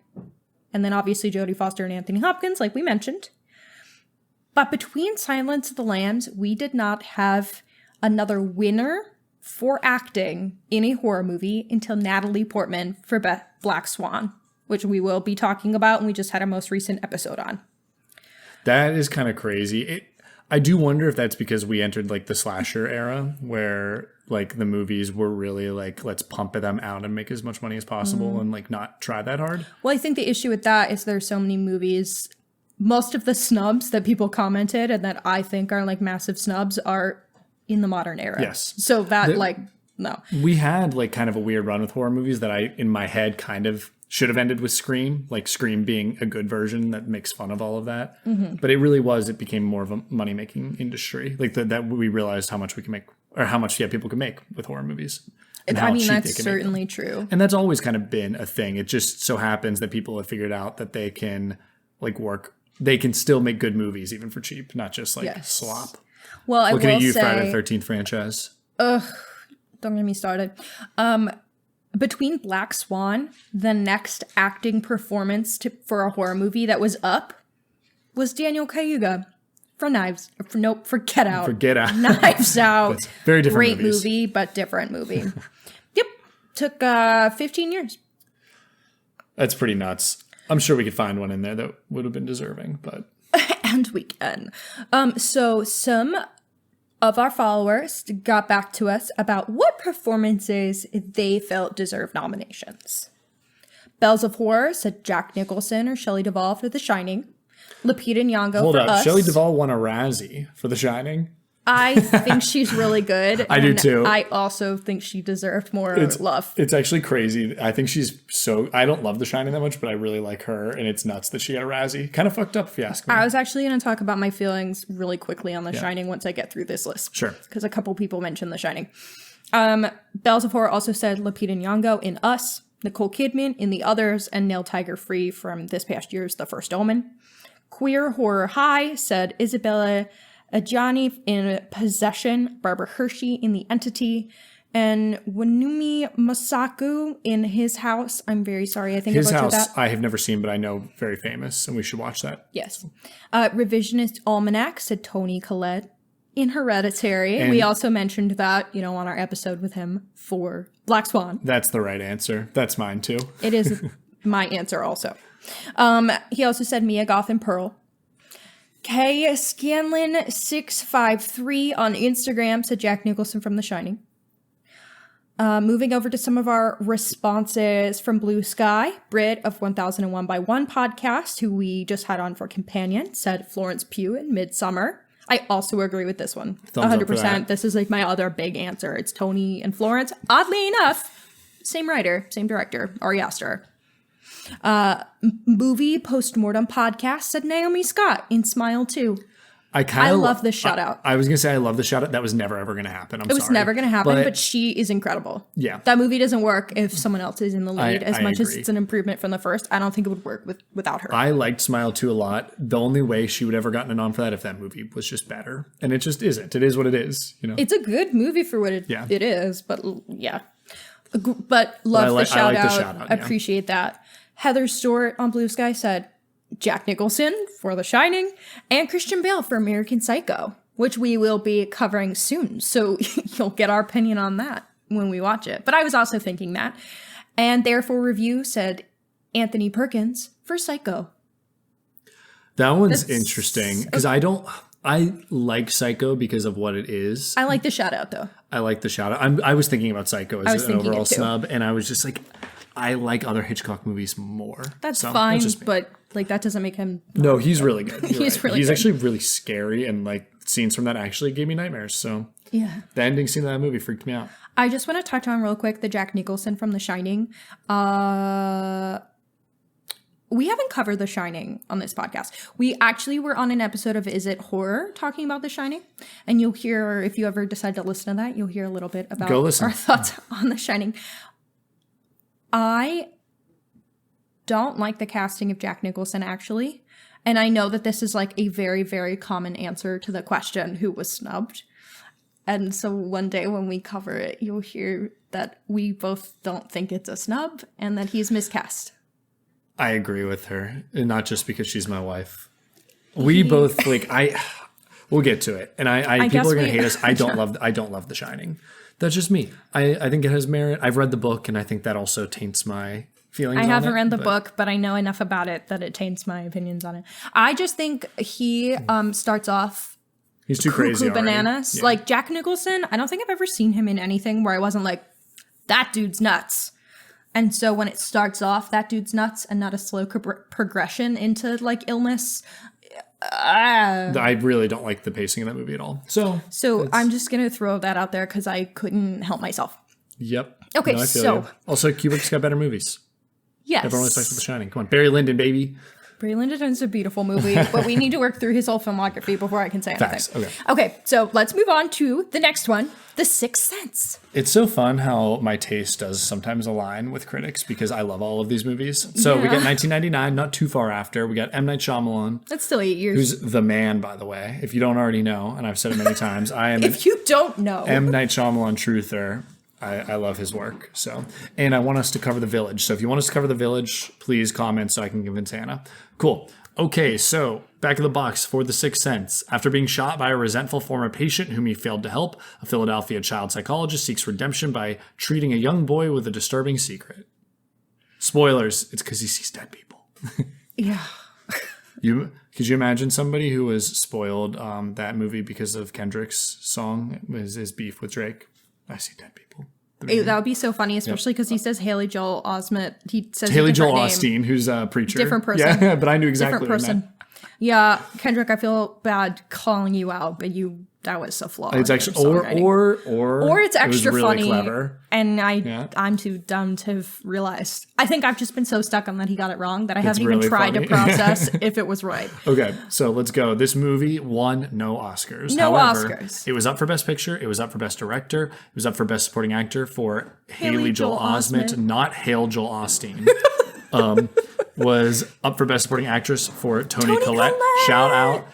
[SPEAKER 1] and then obviously Jodie Foster and Anthony Hopkins, like we mentioned. But between Silence of the Lambs, we did not have another winner for acting in a horror movie until Natalie Portman for Black Swan, which we will be talking about, and we just had our most recent episode on.
[SPEAKER 2] That is kind of crazy. I do wonder if that's because we entered like the slasher era where like the movies were really like, let's pump them out and make as much money as possible and like not try that hard.
[SPEAKER 1] Well, I think the issue with that is there's so many movies. Most of the snubs that people commented and that I think are like massive snubs are in the modern era.
[SPEAKER 2] Yes.
[SPEAKER 1] So that no.
[SPEAKER 2] We had like kind of a weird run with horror movies that I, in my head, kind of should have ended with Scream, like Scream being a good version that makes fun of all of that. Mm-hmm. But it became more of a money-making industry. Like that we realized how much we can make, or how much people can make with horror movies.
[SPEAKER 1] I mean, that's certainly true.
[SPEAKER 2] And that's always kind of been a thing. It just so happens that people have figured out that they can like they can still make good movies even for cheap, not just like slop.
[SPEAKER 1] Well, I will say... Looking
[SPEAKER 2] at you, Friday the 13th franchise.
[SPEAKER 1] Ugh, don't get me started. Between Black Swan, the next acting performance for a horror movie that was up was Daniel Kaluuya for Knives. For Get Out.
[SPEAKER 2] For Get Out.
[SPEAKER 1] Knives Out.
[SPEAKER 2] Very different
[SPEAKER 1] Great
[SPEAKER 2] movies.
[SPEAKER 1] movie, but different movie. Yep. Took 15 years.
[SPEAKER 2] That's pretty nuts. I'm sure we could find one in there that would have been deserving, but...
[SPEAKER 1] And we can. So some of our followers got back to us about what performances they felt deserved nominations. Bells of Horror said Jack Nicholson or Shelley Duvall for The Shining. Lupita Nyong'o
[SPEAKER 2] Hold
[SPEAKER 1] for
[SPEAKER 2] up.
[SPEAKER 1] Us.
[SPEAKER 2] Shelley Duvall won a Razzie for The Shining.
[SPEAKER 1] I think she's really good.
[SPEAKER 2] I do too.
[SPEAKER 1] I also think she deserved more love.
[SPEAKER 2] It's actually crazy. I think I don't love The Shining that much, but I really like her, and it's nuts that she got a Razzie. Kind of fucked up if you ask me.
[SPEAKER 1] I was actually going to talk about my feelings really quickly on The Shining once I get through this list.
[SPEAKER 2] Sure.
[SPEAKER 1] Because a couple people mentioned The Shining. Bells of Horror also said Lupita Nyong'o in Us, Nicole Kidman in The Others, and Neil Tiger Free from this past year's The First Omen. Queer Horror High said Isabella Adjani in Possession, Barbara Hershey in The Entity, and Wanumi Masaku in His House. I'm very sorry, I think
[SPEAKER 2] His
[SPEAKER 1] I butchered
[SPEAKER 2] House
[SPEAKER 1] that.
[SPEAKER 2] I have never seen, but I know very famous, and we should watch that.
[SPEAKER 1] Yes. Revisionist Almanac said Toni Collette in Hereditary.
[SPEAKER 2] And
[SPEAKER 1] we also mentioned that, on our episode with him for Black Swan.
[SPEAKER 2] That's the right answer. That's mine too.
[SPEAKER 1] It is my answer also. He also said Mia Goth and Pearl. K. Scanlon653 on Instagram said Jack Nicholson from The Shining. Moving over to some of our responses from Blue Sky, Britt of 1001 by 1 podcast, who we just had on for companion, said Florence Pugh in Midsummer. I also agree with this one.
[SPEAKER 2] Thumbs up for
[SPEAKER 1] 100%.
[SPEAKER 2] that.
[SPEAKER 1] This is like my other big answer. It's Tony and Florence. Oddly enough, same writer, same director, Ari Aster. Movie Postmortem Podcast said Naomi Scott in Smile 2. I love the shout out.
[SPEAKER 2] I was going to say I love the shout out. That was never ever going to happen.
[SPEAKER 1] It was never going to happen, but she is incredible.
[SPEAKER 2] Yeah.
[SPEAKER 1] That movie doesn't work if someone else is in the lead. As much as
[SPEAKER 2] agree.
[SPEAKER 1] it's an improvement from the first, I don't think it would work without her.
[SPEAKER 2] I liked Smile 2 a lot. The only way she would ever gotten a nom for that if that movie was just better. And it just isn't. It is what it is.
[SPEAKER 1] It's a good movie for what it is, but yeah. But love the shout out. Appreciate that. Heather Stewart on Blue Sky said Jack Nicholson for The Shining and Christian Bale for American Psycho, which we will be covering soon. So you'll get our opinion on that when we watch it. But I was also thinking that. And Therefore Review said Anthony Perkins for Psycho.
[SPEAKER 2] That one's interesting because I like Psycho because of what it is.
[SPEAKER 1] I like the shout out though.
[SPEAKER 2] I like the shout out. I was thinking about Psycho as an overall snub, and I was just like, I like other Hitchcock movies more.
[SPEAKER 1] That's
[SPEAKER 2] So,
[SPEAKER 1] fine,
[SPEAKER 2] just me.
[SPEAKER 1] but like that doesn't make him.
[SPEAKER 2] No, he's really good.
[SPEAKER 1] He's really
[SPEAKER 2] He's
[SPEAKER 1] good.
[SPEAKER 2] actually really scary, and like scenes from that actually gave me nightmares. So
[SPEAKER 1] Yeah.
[SPEAKER 2] the ending scene of that movie freaked me out.
[SPEAKER 1] I just want to touch on real quick the Jack Nicholson from The Shining. We haven't covered The Shining on this podcast. We actually were on an episode of Is It Horror talking about The Shining. And you'll hear, if you ever decide to listen to that, you'll hear a little bit about
[SPEAKER 2] Go listen.
[SPEAKER 1] our thoughts on The Shining. I don't like the casting of Jack Nicholson, actually. And I know that this is like a very, very common answer to the question, who was snubbed? And so one day when we cover it, you'll hear that we both don't think it's a snub and that he's miscast.
[SPEAKER 2] I agree with her, and not just because she's my wife. We both like we'll get to it, and I people are gonna hate us. I don't love The Shining. That's just me. I think it has merit. I've read the book, and I think that also taints my feelings.
[SPEAKER 1] I haven't read the book, but I know enough about it that it taints my opinions on it. I just think he starts off
[SPEAKER 2] he's too crazy already.
[SPEAKER 1] bananas.
[SPEAKER 2] Yeah.
[SPEAKER 1] Like Jack Nicholson, I don't think I've ever seen him in anything where I wasn't like, that dude's nuts. And so when it starts off, that dude's nuts, and not a slow progression into like illness.
[SPEAKER 2] I really don't like the pacing of that movie at all. So
[SPEAKER 1] I'm just going to throw that out there because I couldn't help myself.
[SPEAKER 2] Yep.
[SPEAKER 1] Okay,
[SPEAKER 2] I feel
[SPEAKER 1] so-
[SPEAKER 2] you. Also, Kubrick's got better movies.
[SPEAKER 1] Yes.
[SPEAKER 2] Everyone respects The Shining. Come on, Barry Lyndon, baby.
[SPEAKER 1] Barry Lyndon's a beautiful movie, but we need to work through his whole filmography before I can say anything.
[SPEAKER 2] Facts. Okay.
[SPEAKER 1] Okay, so let's move on to the next one, The Sixth Sense.
[SPEAKER 2] It's so fun how my taste does sometimes align with critics because I love all of these movies. So we got 1999, not too far after. We got M. Night Shyamalan,
[SPEAKER 1] That's still 8 years.
[SPEAKER 2] who's the man, by the way. If you don't already know, and I've said it many times, I am an
[SPEAKER 1] If you don't know.
[SPEAKER 2] M. Night Shyamalan truther. I love his work. So, and I want us to cover The Village. So if you want us to cover The Village, please comment so I can convince Hannah. Cool. Okay, so back of the box for The Sixth Sense. After being shot by a resentful former patient whom he failed to help, a Philadelphia child psychologist seeks redemption by treating a young boy with a disturbing secret. Spoilers, it's because he sees dead people.
[SPEAKER 1] Yeah.
[SPEAKER 2] Could you imagine somebody who was spoiled that movie because of Kendrick's song, his beef with Drake? I see dead people.
[SPEAKER 1] That would be so funny, especially because he says Haley Joel Osment. He says
[SPEAKER 2] Haley
[SPEAKER 1] a different
[SPEAKER 2] Joel
[SPEAKER 1] name.
[SPEAKER 2] Osteen, who's a preacher.
[SPEAKER 1] Different person.
[SPEAKER 2] Yeah, but I knew exactly
[SPEAKER 1] Different
[SPEAKER 2] what he meant.
[SPEAKER 1] person. Yeah, Kendrick, I feel bad calling you out, but that was so flawed.
[SPEAKER 2] It's actually
[SPEAKER 1] or it's extra
[SPEAKER 2] it was really
[SPEAKER 1] funny,
[SPEAKER 2] clever.
[SPEAKER 1] and I'm too dumb to have realized. I think I've just been so stuck on that he got it wrong that I haven't even
[SPEAKER 2] really
[SPEAKER 1] tried
[SPEAKER 2] funny.
[SPEAKER 1] to process if it was right.
[SPEAKER 2] Okay, so let's go. This movie won no Oscars.
[SPEAKER 1] No
[SPEAKER 2] However,
[SPEAKER 1] Oscars.
[SPEAKER 2] It was up for Best Picture. It was up for Best Director. It was up for Best Supporting Actor for Haley Joel Osment, not Hale Joel Osteen. Was up for Best Supporting Actress for Toni Collette. Shout out.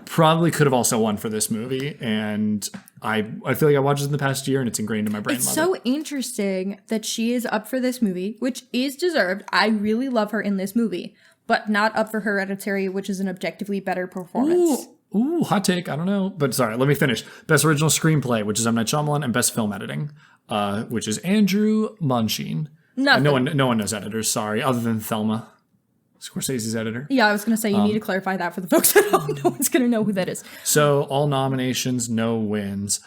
[SPEAKER 2] Probably could have also won for this movie, and I feel like I watched it in the past year, and it's ingrained in my brain.
[SPEAKER 1] It's so interesting that she is up for this movie, which is deserved. I really love her in this movie, but not up for Hereditary, which is an objectively better performance.
[SPEAKER 2] Ooh, hot take. I don't know. But sorry, let me finish. Best Original Screenplay, which is M. Night Shyamalan, and Best Film Editing, which is Andrew Munchin.
[SPEAKER 1] Nothing.
[SPEAKER 2] No one knows editors, sorry, other than Thelma. Scorsese's editor.
[SPEAKER 1] Yeah, I was going to say, you need to clarify that for the folks at home. No one's going to know who that is.
[SPEAKER 2] So, all nominations, no wins.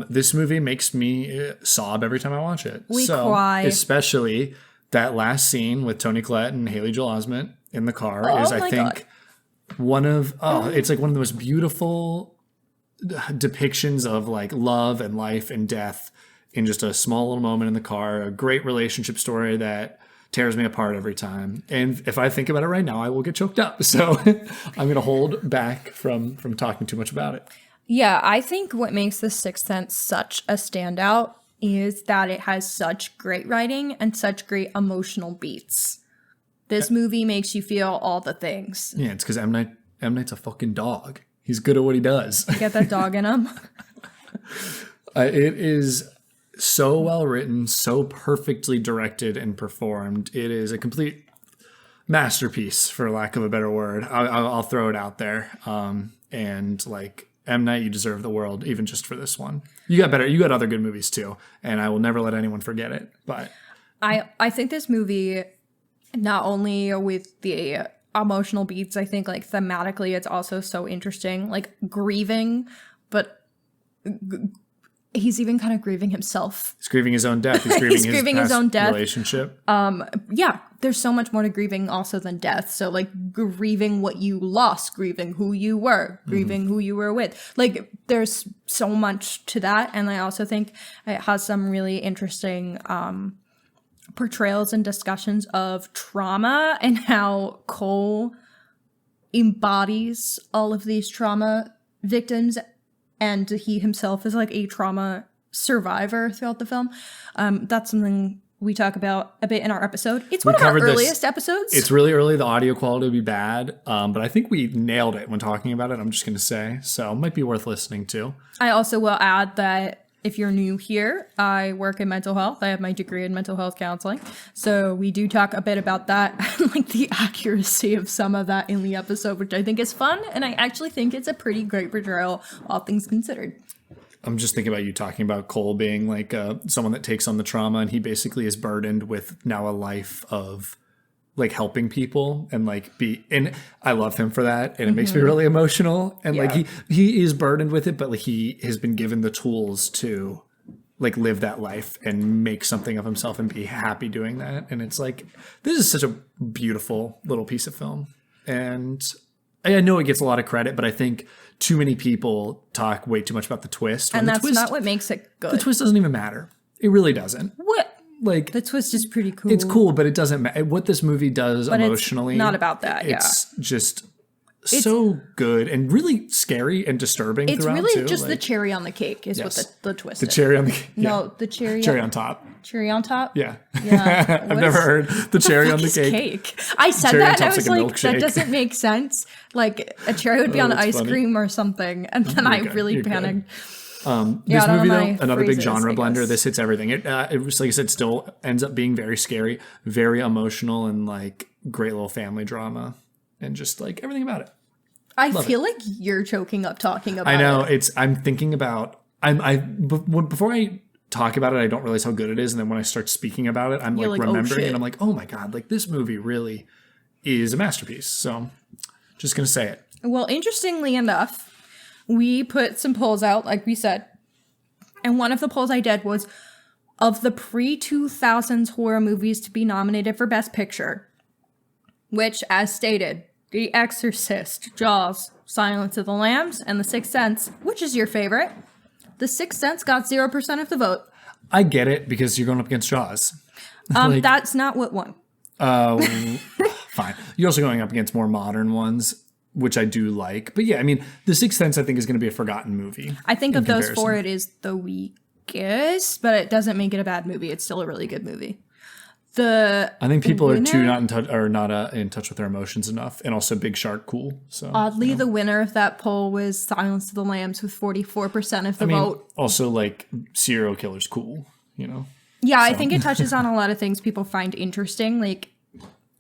[SPEAKER 2] This movie makes me sob every time I watch it.
[SPEAKER 1] We cry.
[SPEAKER 2] Especially that last scene with Toni Collette and Haley Joel Osment in the car is, I think, it's like one of the most beautiful depictions of like love and life and death in just a small little moment in the car. A great relationship story that tears me apart every time. And if I think about it right now, I will get choked up. So I'm going to hold back from talking too much about it.
[SPEAKER 1] Yeah, I think what makes The Sixth Sense such a standout is that it has such great writing and such great emotional beats. This movie makes you feel all the things.
[SPEAKER 2] Yeah, it's because M. Night's a fucking dog. He's good at what he does.
[SPEAKER 1] Get that dog in him.
[SPEAKER 2] It is so well written, so perfectly directed and performed. It is a complete masterpiece, for lack of a better word. I'll throw it out there. And like M. Night, you deserve the world, even just for this one. You got other good movies too, and I will never let anyone forget it. But
[SPEAKER 1] I think this movie, not only with the emotional beats, I think like thematically it's also so interesting, like grieving, but he's even kind of grieving himself.
[SPEAKER 2] He's grieving his own death. He's grieving,
[SPEAKER 1] his own death.
[SPEAKER 2] Relationship.
[SPEAKER 1] Yeah, there's so much more to grieving also than death. So like grieving what you lost, grieving who you were, grieving who you were with. Like there's so much to that. And I also think it has some really interesting portrayals and discussions of trauma and how Cole embodies all of these trauma victims, and he himself is like a trauma survivor throughout the film. That's something we talk about a bit in our episode. It's one of our earliest episodes.
[SPEAKER 2] It's really early. The audio quality would be bad, but I think we nailed it when talking about it. I'm just going to say, so it might be worth listening to.
[SPEAKER 1] I also will add that if you're new here, I work in mental health. I have my degree in mental health counseling. So we do talk a bit about that and like the accuracy of some of that in the episode, which I think is fun. And I actually think it's a pretty great portrayal, all things considered.
[SPEAKER 2] I'm just thinking about you talking about Cole being like someone that takes on the trauma, and he basically is burdened with now a life of like helping people and like and I love him for that, and it makes me really emotional, and like he is burdened with it, but like he has been given the tools to like live that life and make something of himself and be happy doing that. And it's like, this is such a beautiful little piece of film, and I know it gets a lot of credit, but I think too many people talk way too much about the twist,
[SPEAKER 1] and that's not what makes it good.
[SPEAKER 2] The twist doesn't even matter. It really doesn't.
[SPEAKER 1] What?
[SPEAKER 2] Like,
[SPEAKER 1] the twist is pretty cool.
[SPEAKER 2] It's cool, but it doesn't matter. What this movie does but emotionally,
[SPEAKER 1] it's not about that.
[SPEAKER 2] It's just so good and really scary and disturbing.
[SPEAKER 1] It's
[SPEAKER 2] throughout
[SPEAKER 1] really
[SPEAKER 2] too.
[SPEAKER 1] just
[SPEAKER 2] like,
[SPEAKER 1] the cherry on the cake is what the twist.
[SPEAKER 2] The
[SPEAKER 1] is.
[SPEAKER 2] cherry on the cake.
[SPEAKER 1] No, the cherry
[SPEAKER 2] on top.
[SPEAKER 1] Cherry on top.
[SPEAKER 2] Yeah.
[SPEAKER 1] I've
[SPEAKER 2] never heard the cherry on the
[SPEAKER 1] cake. I said
[SPEAKER 2] cherry
[SPEAKER 1] that and I was like,
[SPEAKER 2] milkshake.
[SPEAKER 1] that doesn't make sense. Like a cherry would be on ice cream or something, and then I really panicked.
[SPEAKER 2] This movie, though, another big genre blender. This hits everything. It was, like I said, still ends up being very scary, very emotional, and like great little family drama, and just like everything about it.
[SPEAKER 1] I feel like you're choking up talking about it.
[SPEAKER 2] I know. I'm thinking about. Before I talk about it, I don't realize how good it is, and then when I start speaking about it, I'm like remembering, and I'm like, oh my god, like this movie really is a masterpiece. So, just gonna say it.
[SPEAKER 1] Well, interestingly enough, we put some polls out, like we said. And one of the polls I did was of the pre-2000s horror movies to be nominated for Best Picture, which, as stated, The Exorcist, Jaws, Silence of the Lambs, and The Sixth Sense. Which is your favorite? The Sixth Sense got 0% of the vote.
[SPEAKER 2] I get it, because you're going up against Jaws.
[SPEAKER 1] That's not what won.
[SPEAKER 2] Fine. You're also going up against more modern ones, which I do like. But yeah, I mean, The Sixth Sense, I think, is going to be a forgotten movie.
[SPEAKER 1] I think of those four, it is the weakest, but it doesn't make it a bad movie. It's still a really good movie. I think people are too not in touch with their emotions enough, and also Big Shark cool. So oddly, the winner of that poll was Silence of the Lambs with 44% of the vote.
[SPEAKER 2] Also, like serial killers cool, you know.
[SPEAKER 1] Yeah, so. I think it touches on a lot of things people find interesting, like.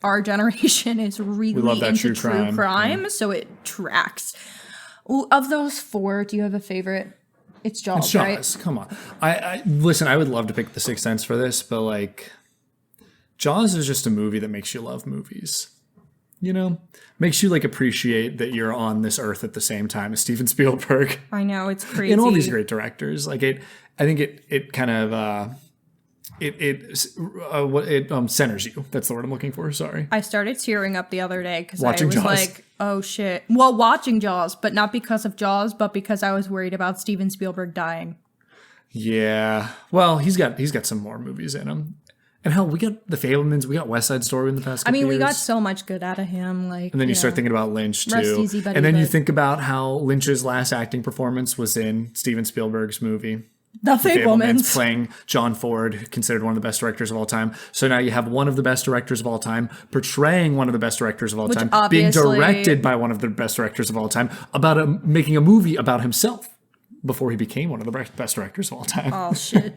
[SPEAKER 1] Our generation is really into true crime, so it tracks. Of those four, do you have a favorite? It's Jaws,
[SPEAKER 2] it's Jaws. Right? Come on. I listen, I would love to pick The Sixth Sense for this, but like Jaws is just a movie that makes you love movies. You know? Makes you like appreciate that you're on this earth at the same time as Steven Spielberg.
[SPEAKER 1] I know, it's crazy.
[SPEAKER 2] And all these great directors. Like I think it kind of It centers you. That's the word I'm looking for. Sorry.
[SPEAKER 1] I started tearing up the other day because I was
[SPEAKER 2] Jaws.
[SPEAKER 1] like, oh shit. Well, watching Jaws, but not because of Jaws, but because I was worried about Steven Spielberg dying.
[SPEAKER 2] Yeah. Well, he's got some more movies in him. And hell, we got The Fablemans, we got West Side Story in the past couple years.
[SPEAKER 1] We got so much good out of him. Like,
[SPEAKER 2] and then you start thinking about Lynch too.
[SPEAKER 1] Rest easy, buddy,
[SPEAKER 2] and then you think about how Lynch's last acting performance was in Steven Spielberg's movie.
[SPEAKER 1] The Fablemans,
[SPEAKER 2] playing John Ford, considered one of the best directors of all time. So now you have one of the best directors of all time portraying one of the best directors of all time, being directed by one of the best directors of all time, about making a movie about himself before he became one of the best directors of all time.
[SPEAKER 1] Oh shit!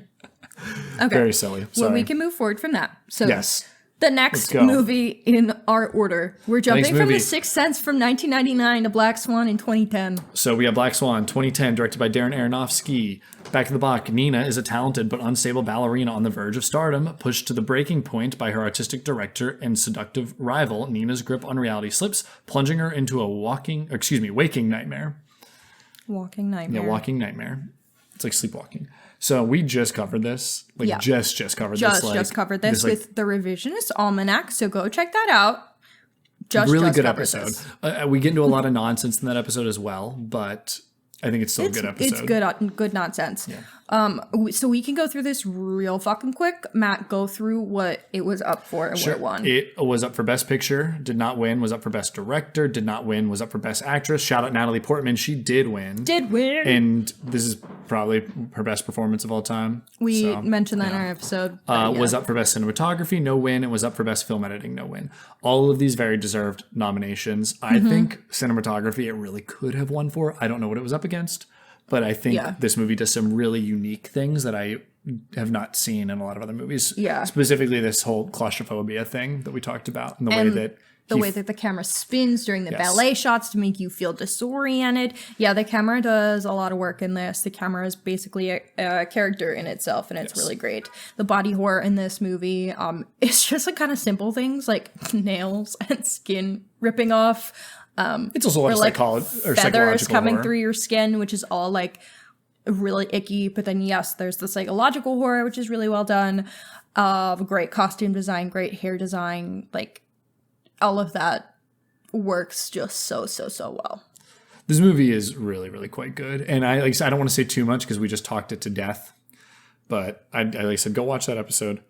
[SPEAKER 1] Okay,
[SPEAKER 2] very silly. Sorry.
[SPEAKER 1] Well, we can move forward from that. So
[SPEAKER 2] yes.
[SPEAKER 1] The next movie in our order. We're jumping from The Sixth Sense from 1999 to Black Swan in 2010.
[SPEAKER 2] So we have Black Swan, 2010, directed by Darren Aronofsky. Back in the block, Nina is a talented but unstable ballerina on the verge of stardom, pushed to the breaking point by her artistic director and seductive rival. Nina's grip on reality slips, plunging her into a waking nightmare.
[SPEAKER 1] Walking nightmare.
[SPEAKER 2] Yeah, walking nightmare. It's like sleepwalking. So we just covered this. Like just covered this.
[SPEAKER 1] Just covered this with the Revisionist Almanac. So go check that out.
[SPEAKER 2] Really good episode. We get into a lot of nonsense in that episode as well, but I think it's still a good episode.
[SPEAKER 1] It's good nonsense. Yeah. So we can go through this real fucking quick. Matt, go through what it was up for and what it won.
[SPEAKER 2] It was up for Best Picture, did not win. Was up for Best Director, did not win. Was up for Best Actress. Shout out Natalie Portman. She did win. And this is probably her best performance of all time.
[SPEAKER 1] We mentioned that in our episode.
[SPEAKER 2] Was up for Best Cinematography, no win. It was up for Best Film Editing, no win. All of these very deserved nominations. I think cinematography it really could have won for. I don't know what it was up against, but I think this movie does some really unique things that I have not seen in a lot of other movies. Yeah. Specifically this whole claustrophobia thing that we talked about and the way that
[SPEAKER 1] the camera spins during the ballet shots to make you feel disoriented. Yeah, the camera does a lot of work in this. The camera is basically a character in itself, and it's really great. The body horror in this movie, it's just like kind of simple things like nails and skin ripping off.
[SPEAKER 2] It's also like
[SPEAKER 1] feathers coming through your skin, which is all like really icky. But then there's the psychological horror, which is really well done. Great costume design, great hair design, like all of that works just so well.
[SPEAKER 2] This movie is really, really quite good. And I don't want to say too much because we just talked it to death. But I said, go watch that episode.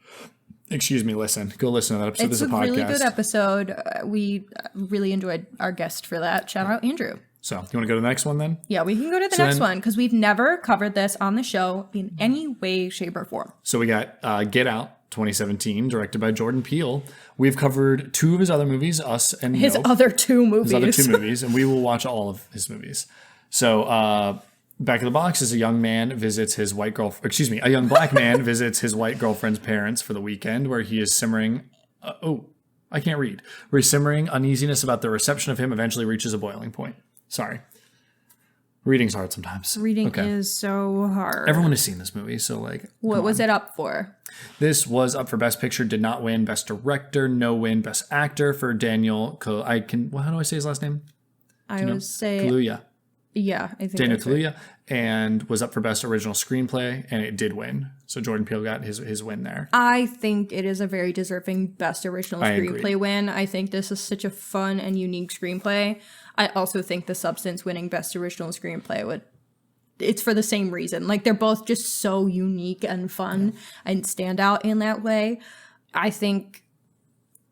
[SPEAKER 2] Go listen to that episode.
[SPEAKER 1] It's a really good episode. We really enjoyed our guest for that. Shout out Andrew.
[SPEAKER 2] So, you want to go to the next one then?
[SPEAKER 1] Yeah, we can go to the next one because we've never covered this on the show in any way, shape, or form.
[SPEAKER 2] So we got Get Out 2017, directed by Jordan Peele. We've covered two of his other movies, Us and
[SPEAKER 1] His
[SPEAKER 2] Nope.
[SPEAKER 1] other two movies,
[SPEAKER 2] and we will watch all of his movies. So, back of the box is a young man visits his white a young black man visits his white girlfriend's parents for the weekend where he is simmering. I can't read. Where he's simmering uneasiness about the reception of him eventually reaches a boiling point. Sorry. Reading's hard sometimes.
[SPEAKER 1] Reading is so hard.
[SPEAKER 2] Everyone has seen this movie, so
[SPEAKER 1] what was it up for?
[SPEAKER 2] This was up for Best Picture, did not win. Best Director, no win. Best Actor for Daniel. How do I say his last name?
[SPEAKER 1] I would say
[SPEAKER 2] Kaluuya.
[SPEAKER 1] Yeah, I think
[SPEAKER 2] Daniel Kaluuya, and was up for Best Original Screenplay, and it did win. So Jordan Peele got his win there.
[SPEAKER 1] I think it is a very deserving Best Original Screenplay win. I think this is such a fun and unique screenplay. I also think The Substance winning Best Original Screenplay it's for the same reason. Like, they're both just so unique and fun and stand out in that way. I think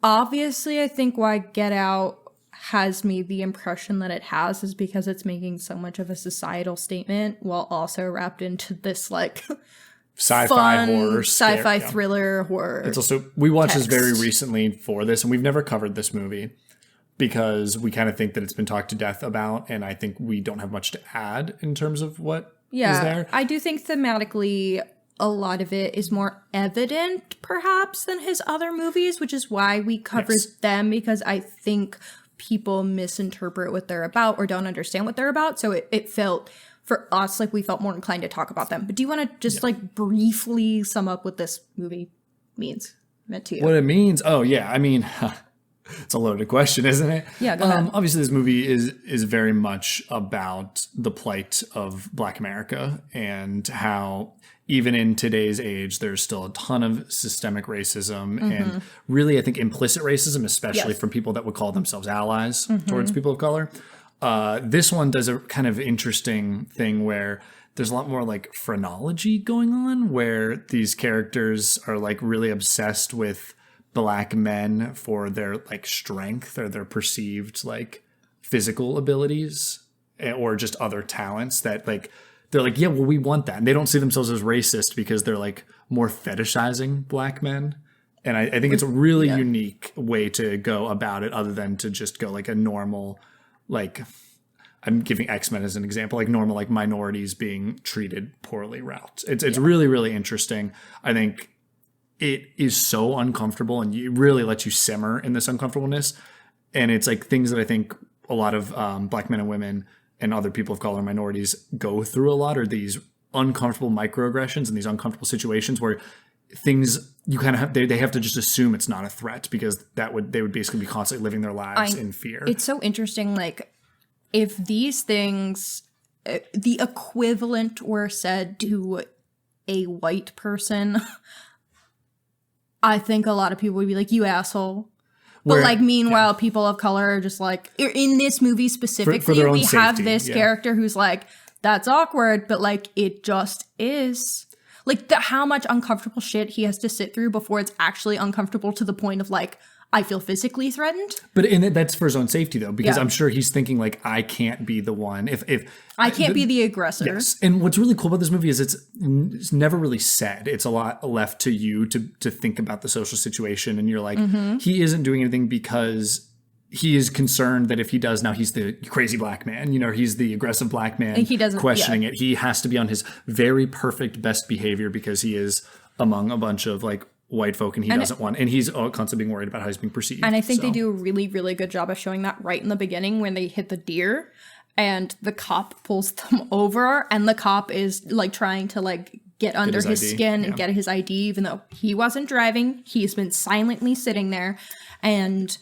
[SPEAKER 1] why Get Out has made the impression that it has is because it's making so much of a societal statement while also wrapped into this like
[SPEAKER 2] sci-fi horror,
[SPEAKER 1] sci-fi thriller horror.
[SPEAKER 2] It's also, we watched this very recently for this, and we've never covered this movie because we kind of think that it's been talked to death about, and I think we don't have much to add in terms of what is there.
[SPEAKER 1] I do think thematically a lot of it is more evident perhaps than his other movies, which is why we covered them, because I think people misinterpret what they're about or don't understand what they're about. So it felt, for us, like we felt more inclined to talk about them. But do you want to just like briefly sum up what this movie meant to you?
[SPEAKER 2] What it means? Oh, yeah. I mean, it's a loaded question, isn't it?
[SPEAKER 1] Yeah, go ahead.
[SPEAKER 2] Obviously, this movie is very much about the plight of Black America and how even in today's age, there's still a ton of systemic racism and really, I think, implicit racism, especially from people that would call themselves allies towards people of color. This one does a kind of interesting thing where there's a lot more like phrenology going on, where these characters are like really obsessed with Black men for their like strength or their perceived like physical abilities or just other talents that like, they're like, yeah, well, we want that. And they don't see themselves as racist because they're like more fetishizing Black men. And I think it's a really unique way to go about it, other than to just go like a normal, like, I'm giving X-Men as an example, like normal, like minorities being treated poorly route. It's really, really interesting. I think it is so uncomfortable, and it really lets you simmer in this uncomfortableness. And it's like things that I think a lot of Black men and women and other people of color, minorities, go through a lot, are these uncomfortable microaggressions and these uncomfortable situations where things you kind of have, they have to just assume it's not a threat, because they would basically be constantly living their lives in fear.
[SPEAKER 1] It's so interesting. Like, if these things, the equivalent were said to a white person, I think a lot of people would be like, you asshole. But like, meanwhile, people of color are just like, in this movie specifically,
[SPEAKER 2] for their own
[SPEAKER 1] we have
[SPEAKER 2] safety,
[SPEAKER 1] this character who's like, that's awkward, but like, it just is. Like, how much uncomfortable shit he has to sit through before it's actually uncomfortable to the point of like, I feel physically threatened.
[SPEAKER 2] But that's for his own safety, though, because I'm sure he's thinking like, I can't be the one. If
[SPEAKER 1] I can't be the aggressor.
[SPEAKER 2] Yes. And what's really cool about this movie is it's never really said. It's a lot left to you to think about the social situation. And you're like, he isn't doing anything because he is concerned that if he does now, he's the crazy black man. You know, he's the aggressive black man.
[SPEAKER 1] And he doesn't
[SPEAKER 2] questioning it. He has to be on his very perfect best behavior because he is among a bunch of like white folk and he doesn't want, and he's constantly being worried about how he's being perceived.
[SPEAKER 1] And I think they do a really, really good job of showing that right in the beginning when they hit the deer and the cop pulls them over and the cop is like trying to like get under his skin and get his ID, even though he wasn't driving. He's been silently sitting there, and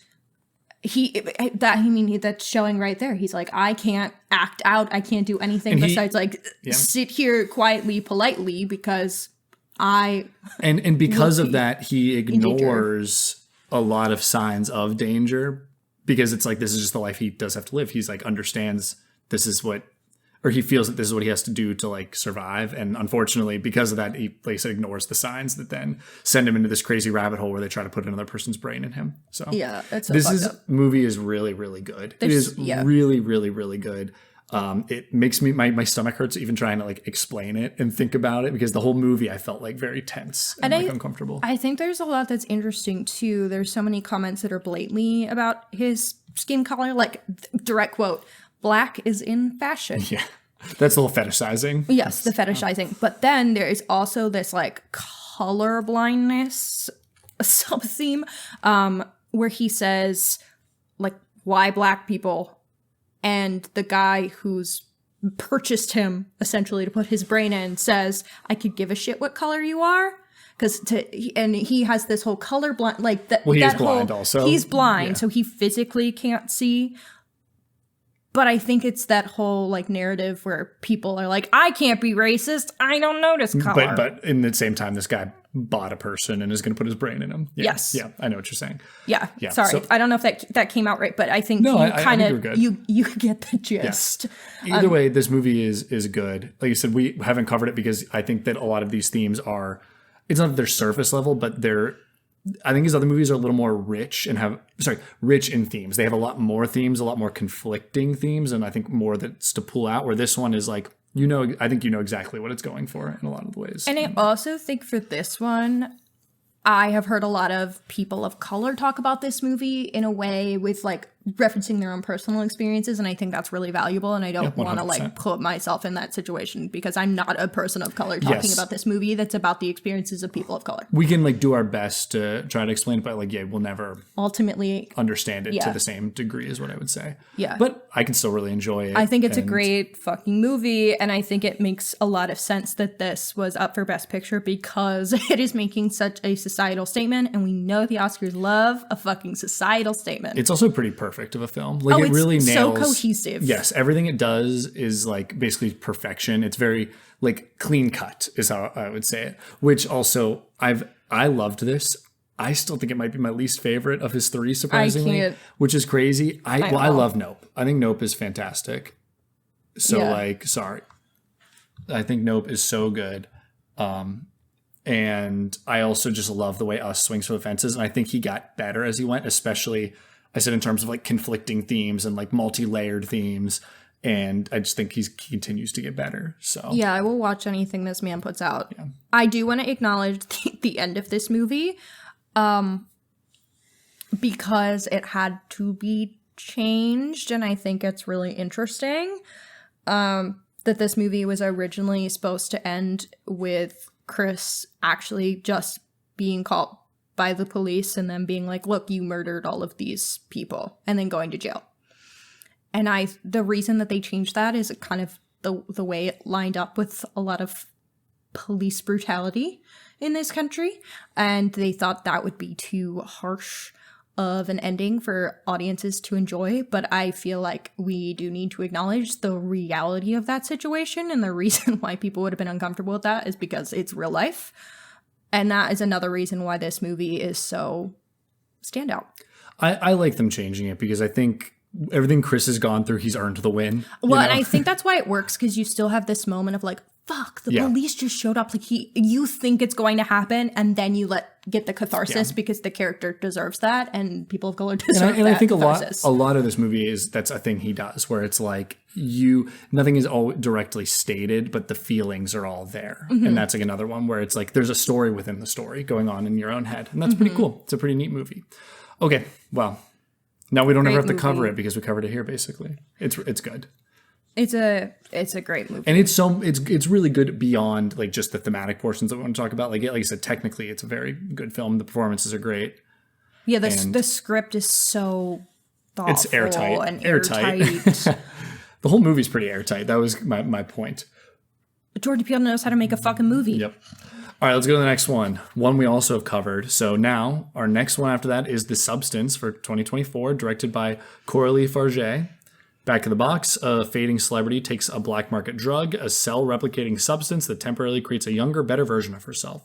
[SPEAKER 1] that's showing right there. He's like, I can't act out. I can't do anything besides like sit here quietly, politely, because and
[SPEAKER 2] because of that, he ignores a lot of signs of danger because it's like, this is just the life he does have to live. He's like, understands this is what, or he feels that this is what he has to do to like survive. And unfortunately, because of that, he ignores the signs that then send him into this crazy rabbit hole where they try to put another person's brain in him. So
[SPEAKER 1] yeah, that's so
[SPEAKER 2] this movie is really, really good. It is really, really, really good. It makes me my stomach hurts even trying to like explain it and think about it because the whole movie I felt like very tense and like uncomfortable.
[SPEAKER 1] I think there's a lot that's interesting too. There's so many comments that are blatantly about his skin color, like direct quote, "Black is in fashion."
[SPEAKER 2] Yeah, that's the whole fetishizing.
[SPEAKER 1] Yes, the fetishizing. But then there is also this like color blindness sub theme, where he says like, "Why black people?" And the guy who's purchased him essentially to put his brain in says, I could give a shit what color you are. And he has this whole color blind, like that.
[SPEAKER 2] Well, he
[SPEAKER 1] that
[SPEAKER 2] is blind also.
[SPEAKER 1] He's blind, so he physically can't see. But I think it's that whole like narrative where people are like, I can't be racist. I don't notice color.
[SPEAKER 2] But in the same time, this guy bought a person and is going to put his brain in him. Yeah,
[SPEAKER 1] yes.
[SPEAKER 2] Yeah, I know what you're saying.
[SPEAKER 1] Yeah. Sorry. So, I don't know if that came out right, but I think you kind of, you get the gist.
[SPEAKER 2] Yes. Either way, this movie is good. Like you said, we haven't covered it because I think that a lot of these themes are, it's not that they're surface level, but I think his other movies are a little more rich in themes. They have a lot more themes, a lot more conflicting themes, and I think more that's to pull out, where this one is like, I think you know exactly what it's going for in a lot of the ways.
[SPEAKER 1] And I also think for this one, I have heard a lot of people of color talk about this movie in a way with like referencing their own personal experiences. And I think that's really valuable. And I don't want to like put myself in that situation because I'm not a person of color talking about this movie that's about the experiences of people of color.
[SPEAKER 2] We can like do our best to try to explain it, but like, we'll never
[SPEAKER 1] ultimately
[SPEAKER 2] understand it to the same degree is what I would say.
[SPEAKER 1] Yeah.
[SPEAKER 2] But I can still really enjoy it.
[SPEAKER 1] I think it's a great fucking movie. And I think it makes a lot of sense that this was up for Best Picture because it is making such a societal statement. And we know the Oscars love a fucking societal statement.
[SPEAKER 2] It's also pretty perfect of a film. Like it really nails.
[SPEAKER 1] So cohesive.
[SPEAKER 2] Yes, everything it does is like basically perfection. It's very like clean cut is how I would say it. Which also I loved this. I still think it might be my least favorite of his three, surprisingly, which is crazy. I love Nope. I think Nope is fantastic. So sorry. I think Nope is so good. And I also just love the way Us swings for the fences. And I think he got better as he went, especially I said in terms of like conflicting themes and like multi-layered themes. And I just think he continues to get better. So
[SPEAKER 1] yeah, I will watch anything this man puts out. Yeah. I do want to acknowledge the end of this movie because it had to be changed. And I think it's really interesting that this movie was originally supposed to end with Chris actually just being caught by the police and then being like, look, you murdered all of these people, and then going to jail. And the reason that they changed that is kind of the way it lined up with a lot of police brutality in this country. And they thought that would be too harsh of an ending for audiences to enjoy, but I feel like we do need to acknowledge the reality of that situation, and the reason why people would have been uncomfortable with that is because it's real life. And that is another reason why this movie is so standout.
[SPEAKER 2] I like them changing it because I think everything Chris has gone through, he's earned the win.
[SPEAKER 1] Well, and I think that's why it works, because you still have this moment of like, fuck, the police just showed up. Like you think it's going to happen, and then you get the catharsis because the character deserves that, and people of color deserve that.
[SPEAKER 2] And I think
[SPEAKER 1] catharsis.
[SPEAKER 2] a lot of this movie that's a thing he does, where it's like nothing is all directly stated, but the feelings are all there. And that's like another one where it's like there's a story within the story going on in your own head, and that's pretty cool. It's a pretty neat movie. Okay, well, now we don't ever have to cover it because we covered it here. Basically, it's good.
[SPEAKER 1] It's a great movie,
[SPEAKER 2] and it's really good beyond like just the thematic portions that we want to talk about. Like I said, technically, it's a very good film. The performances are great.
[SPEAKER 1] Yeah, the script is so thoughtful.
[SPEAKER 2] It's airtight.
[SPEAKER 1] And airtight.
[SPEAKER 2] The whole movie's pretty airtight. That was my point.
[SPEAKER 1] Jordan Peele knows how to make a fucking movie.
[SPEAKER 2] Yep. All right, let's go to the next one. One we also have covered. So now our next one after that is The Substance for 2024, directed by Coralie Farge. Back in the box, a fading celebrity takes a black market drug, a cell-replicating substance that temporarily creates a younger, better version of herself.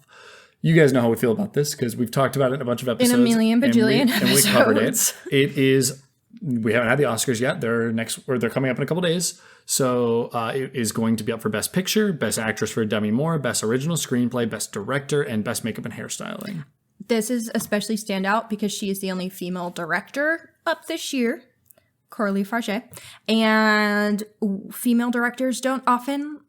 [SPEAKER 2] You guys know how we feel about this because we've talked about it in a bunch of episodes.
[SPEAKER 1] In a million bajillion episodes.
[SPEAKER 2] And we covered it. It is... We haven't had the Oscars yet. They're coming up in a couple days. So it is going to be up for Best Picture, Best Actress for Demi Moore, Best Original Screenplay, Best Director, and Best Makeup and Hairstyling.
[SPEAKER 1] This is especially standout because she is the only female director up this year, Coralie Farge, and female directors don't often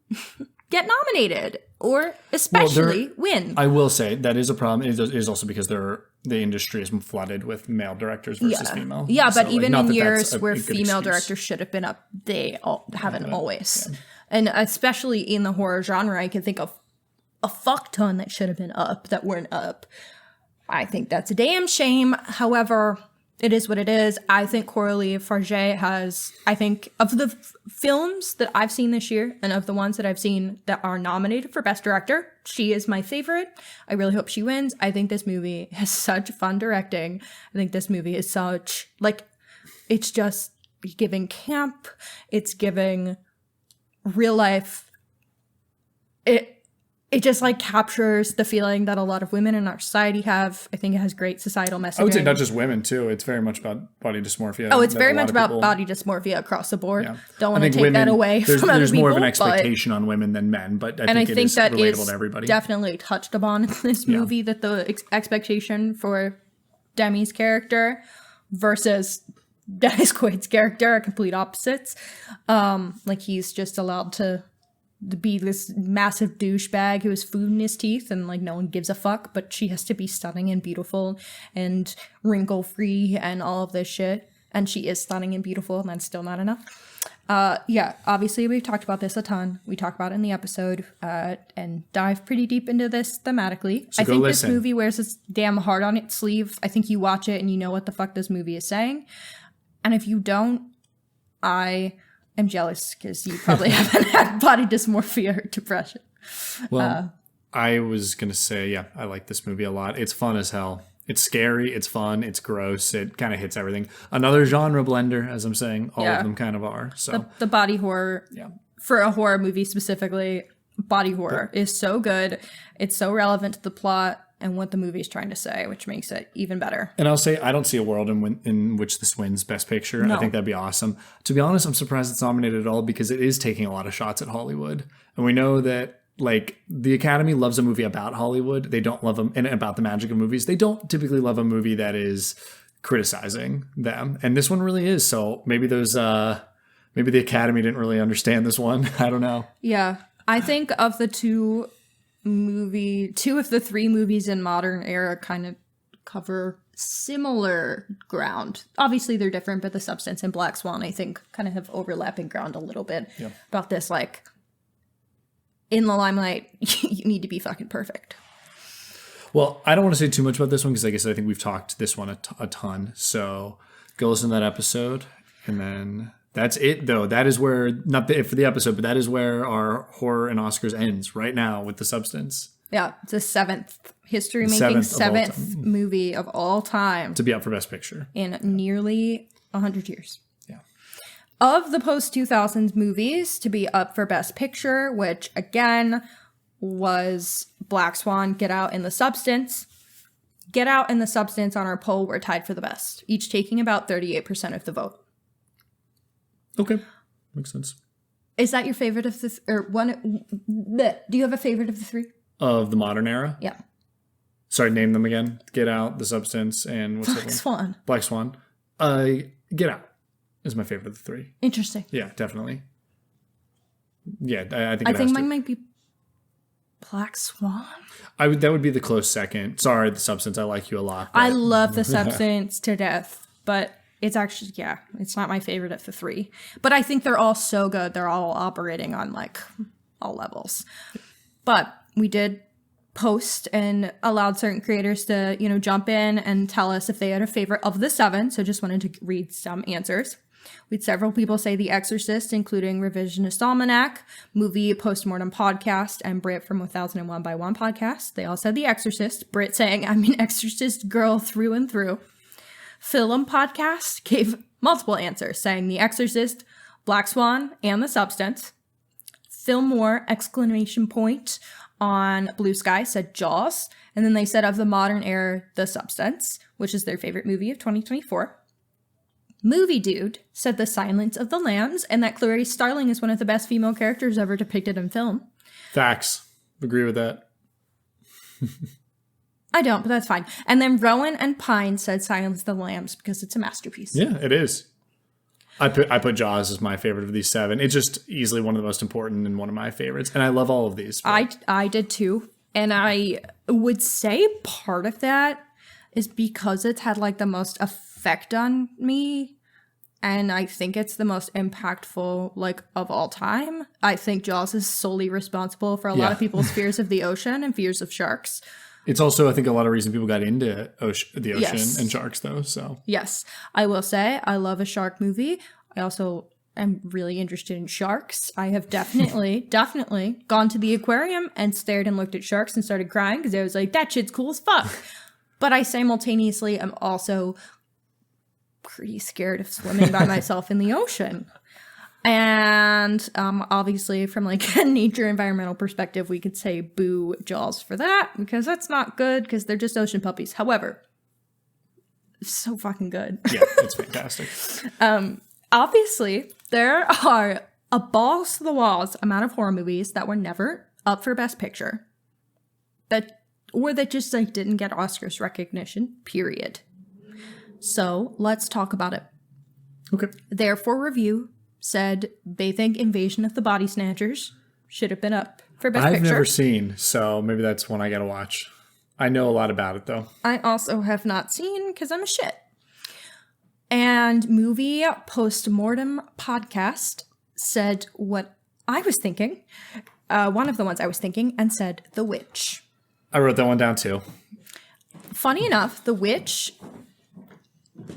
[SPEAKER 1] get nominated or especially win.
[SPEAKER 2] I will say that is a problem. It is also because the industry is flooded with male directors versus female.
[SPEAKER 1] Yeah, but even in years where female directors should have been up, they haven't always. Yeah. And especially in the horror genre, I can think of a fuck ton that should have been up that weren't up. I think that's a damn shame. However, it is what it is. I think Coralie Farge I think of the films that I've seen this year and of the ones that I've seen that are nominated for Best Director, she is my favorite. I really hope she wins. I think this movie has such fun directing. I think this movie is such, it's just giving camp. It's giving real life. It just captures the feeling that a lot of women in our society have. I think it has great societal messaging. I
[SPEAKER 2] would say not just women too. It's very much about body dysmorphia.
[SPEAKER 1] Oh, it's very much about body dysmorphia across the board. Yeah. Don't want to take that away from other people. There's
[SPEAKER 2] more of an expectation on women than men, but I think it is relatable to everybody.
[SPEAKER 1] Definitely touched upon in this movie that the expectation for Demi's character versus Dennis Quaid's character are complete opposites. He's just allowed to be this massive douchebag who has food in his teeth and no one gives a fuck, but she has to be stunning and beautiful and wrinkle free and all of this shit, and she is stunning and beautiful, and that's still not enough. Obviously we've talked about this a ton. We talk about it in the episode and dive pretty deep into this thematically. So I think this movie wears its damn heart on its sleeve. I think you watch it and you know what the fuck this movie is saying, and if you don't, I'm jealous because you probably haven't had body dysmorphia or depression.
[SPEAKER 2] Well, I was going to say, I like this movie a lot. It's fun as hell. It's scary. It's fun. It's gross. It kind of hits everything. Another genre blender, as I'm saying. All of them kind of are. So
[SPEAKER 1] the body horror, for a horror movie specifically, body horror is so good. It's so relevant to the plot and what the movie is trying to say, which makes it even better.
[SPEAKER 2] And I'll say, I don't see a world in which this wins Best Picture. No. I think that'd be awesome. To be honest, I'm surprised it's nominated at all because it is taking a lot of shots at Hollywood. And we know that, the Academy loves a movie about Hollywood. They don't love them, and about the magic of movies. They don't typically love a movie that is criticizing them. And this one really is. So maybe maybe the Academy didn't really understand this one. I don't know.
[SPEAKER 1] Yeah. I think of the two of the three movies in modern era kind of cover similar ground. Obviously they're different, but The Substance and Black Swan I think kind of have overlapping ground a little bit about this, in the limelight you need to be fucking perfect.
[SPEAKER 2] Well, I don't want to say too much about this one because I think we've talked this one a ton, so go listen to that episode. And then that's it, though. That is where, not the it for the episode, but that is where our horror and Oscars ends right now with The Substance.
[SPEAKER 1] Yeah, it's the seventh
[SPEAKER 2] Seventh of all
[SPEAKER 1] seventh movie of all time
[SPEAKER 2] to be up for Best Picture
[SPEAKER 1] in nearly 100 years.
[SPEAKER 2] Yeah.
[SPEAKER 1] Of the post-2000s movies to be up for Best Picture, which again was Black Swan, Get Out, and The Substance. Get Out and The Substance on our poll were tied for the best, each taking about 38% of the vote.
[SPEAKER 2] Okay. Makes sense.
[SPEAKER 1] Is that your favorite of the or one? Do you have a favorite of the three?
[SPEAKER 2] Of the modern era?
[SPEAKER 1] Yeah.
[SPEAKER 2] Sorry, name them again. Get Out, The Substance, and what's
[SPEAKER 1] Black Swan.
[SPEAKER 2] Black Swan. Get Out is my favorite of the three.
[SPEAKER 1] Interesting.
[SPEAKER 2] Yeah, definitely. Yeah, I think
[SPEAKER 1] I
[SPEAKER 2] it
[SPEAKER 1] think
[SPEAKER 2] has
[SPEAKER 1] mine
[SPEAKER 2] to.
[SPEAKER 1] might be Black Swan.
[SPEAKER 2] That would be the close second. Sorry, The Substance. I like you a lot.
[SPEAKER 1] I love The Substance to death, but it's actually, yeah, it's not my favorite of the three. But I think they're all so good. They're all operating on like all levels. But we did post and allowed certain creators to, jump in and tell us if they had a favorite of the seven. So just wanted to read some answers. We had several people say The Exorcist, including Revisionist Almanac, Movie Postmortem Podcast, and Brit from 1001 by One Podcast. They all said The Exorcist. Brit saying, I'm an Exorcist girl through and through. Film Podcast gave multiple answers, saying The Exorcist, Black Swan, and The Substance. Fillmore, ! On Blue Sky said Jaws. And then they said of the modern era, The Substance, which is their favorite movie of 2024. Movie Dude said The Silence of the Lambs, and that Clarice Starling is one of the best female characters ever depicted in film.
[SPEAKER 2] Facts. Agree with that.
[SPEAKER 1] I don't, but that's fine. And then Rowan and Pine said Silence of the Lambs because it's a masterpiece.
[SPEAKER 2] Yeah, it is. I put Jaws as my favorite of these seven. It's just easily one of the most important and one of my favorites. And I love all of these.
[SPEAKER 1] I did too. And I would say part of that is because it's had like the most effect on me. And I think it's the most impactful like of all time. I think Jaws is solely responsible for a lot of people's fears of the ocean and fears of sharks.
[SPEAKER 2] It's also, I think, a lot of reason people got into the ocean
[SPEAKER 1] Yes.
[SPEAKER 2] and sharks, though. So
[SPEAKER 1] Yes, I will say I love a shark movie. I also am really interested in sharks. I have definitely gone to the aquarium and stared and looked at sharks and started crying because I was like, that shit's cool as fuck. But I simultaneously am also pretty scared of swimming by myself in the ocean. And obviously from like a nature environmental perspective, we could say boo Jaws for that because that's not good because they're just ocean puppies. However, so fucking good.
[SPEAKER 2] yeah, it's fantastic.
[SPEAKER 1] Obviously, there are a balls to the walls amount of horror movies that were never up for Best Picture. That just like didn't get Oscars recognition, period. So let's talk about it.
[SPEAKER 2] Okay.
[SPEAKER 1] Therefore Review said they think Invasion of the Body Snatchers should have been up for Best Picture.
[SPEAKER 2] I've never seen, so maybe that's one I gotta watch. I know a lot about it, though.
[SPEAKER 1] I also have not seen because I'm a shit. And Movie Postmortem Podcast said what I was thinking, one of the ones I was thinking, and said The Witch.
[SPEAKER 2] I wrote that one down, too.
[SPEAKER 1] Funny enough, The Witch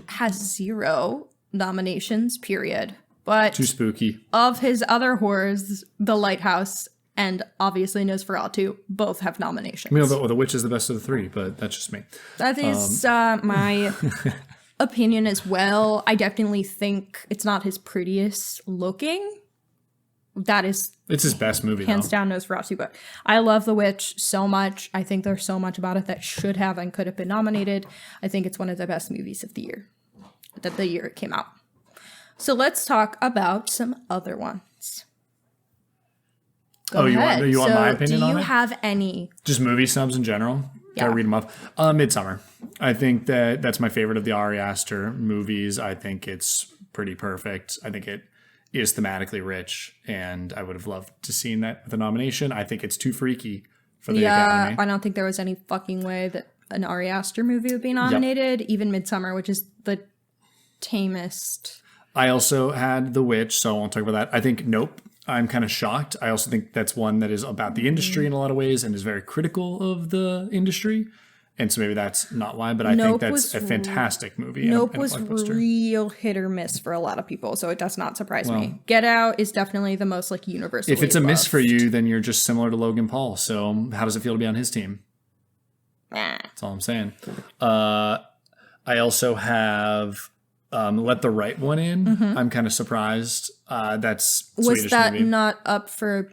[SPEAKER 1] has 0 nominations, period. But
[SPEAKER 2] Too spooky.
[SPEAKER 1] of his other horrors, The Lighthouse and obviously Nosferatu both have nominations.
[SPEAKER 2] I mean, the Witch is the best of the three, but that's just me.
[SPEAKER 1] That is my opinion as well. I definitely think it's not his prettiest looking.
[SPEAKER 2] It's his best movie,
[SPEAKER 1] hands
[SPEAKER 2] though.
[SPEAKER 1] down Nosferatu, but I love The Witch so much. I think there's so much about it that should have and could have been nominated. I think it's one of the best movies of the year, the year it came out. So let's talk about some other ones. Go ahead.
[SPEAKER 2] You want my opinion on it?
[SPEAKER 1] Do you have any?
[SPEAKER 2] Just movie snubs in general?
[SPEAKER 1] Yeah.
[SPEAKER 2] Can I read them off? Midsummer. I think that's my favorite of the Ari Aster movies. I think it's pretty perfect. I think it is thematically rich, and I would have loved to seen that with a nomination. I think it's too freaky for the Academy.
[SPEAKER 1] I don't think there was any fucking way that an Ari Aster movie would be nominated. Yep. Even Midsummer, which is the tamest.
[SPEAKER 2] I also had The Witch, so I won't talk about that. I think Nope. I'm kind of shocked. I also think that's one that is about the industry in a lot of ways and is very critical of the industry. And so maybe that's not why, but I think that's a fantastic movie.
[SPEAKER 1] Nope was real hit or miss for a lot of people, so it does not surprise me. Get Out is definitely the most like universally
[SPEAKER 2] If it's a miss
[SPEAKER 1] loved.
[SPEAKER 2] for you, then you're just similar to Logan Paul. So how does it feel to be on his team? That's all I'm saying. I also have Let the Right One In. I'm kind of surprised. That's Swedish
[SPEAKER 1] was that
[SPEAKER 2] movie.
[SPEAKER 1] not up for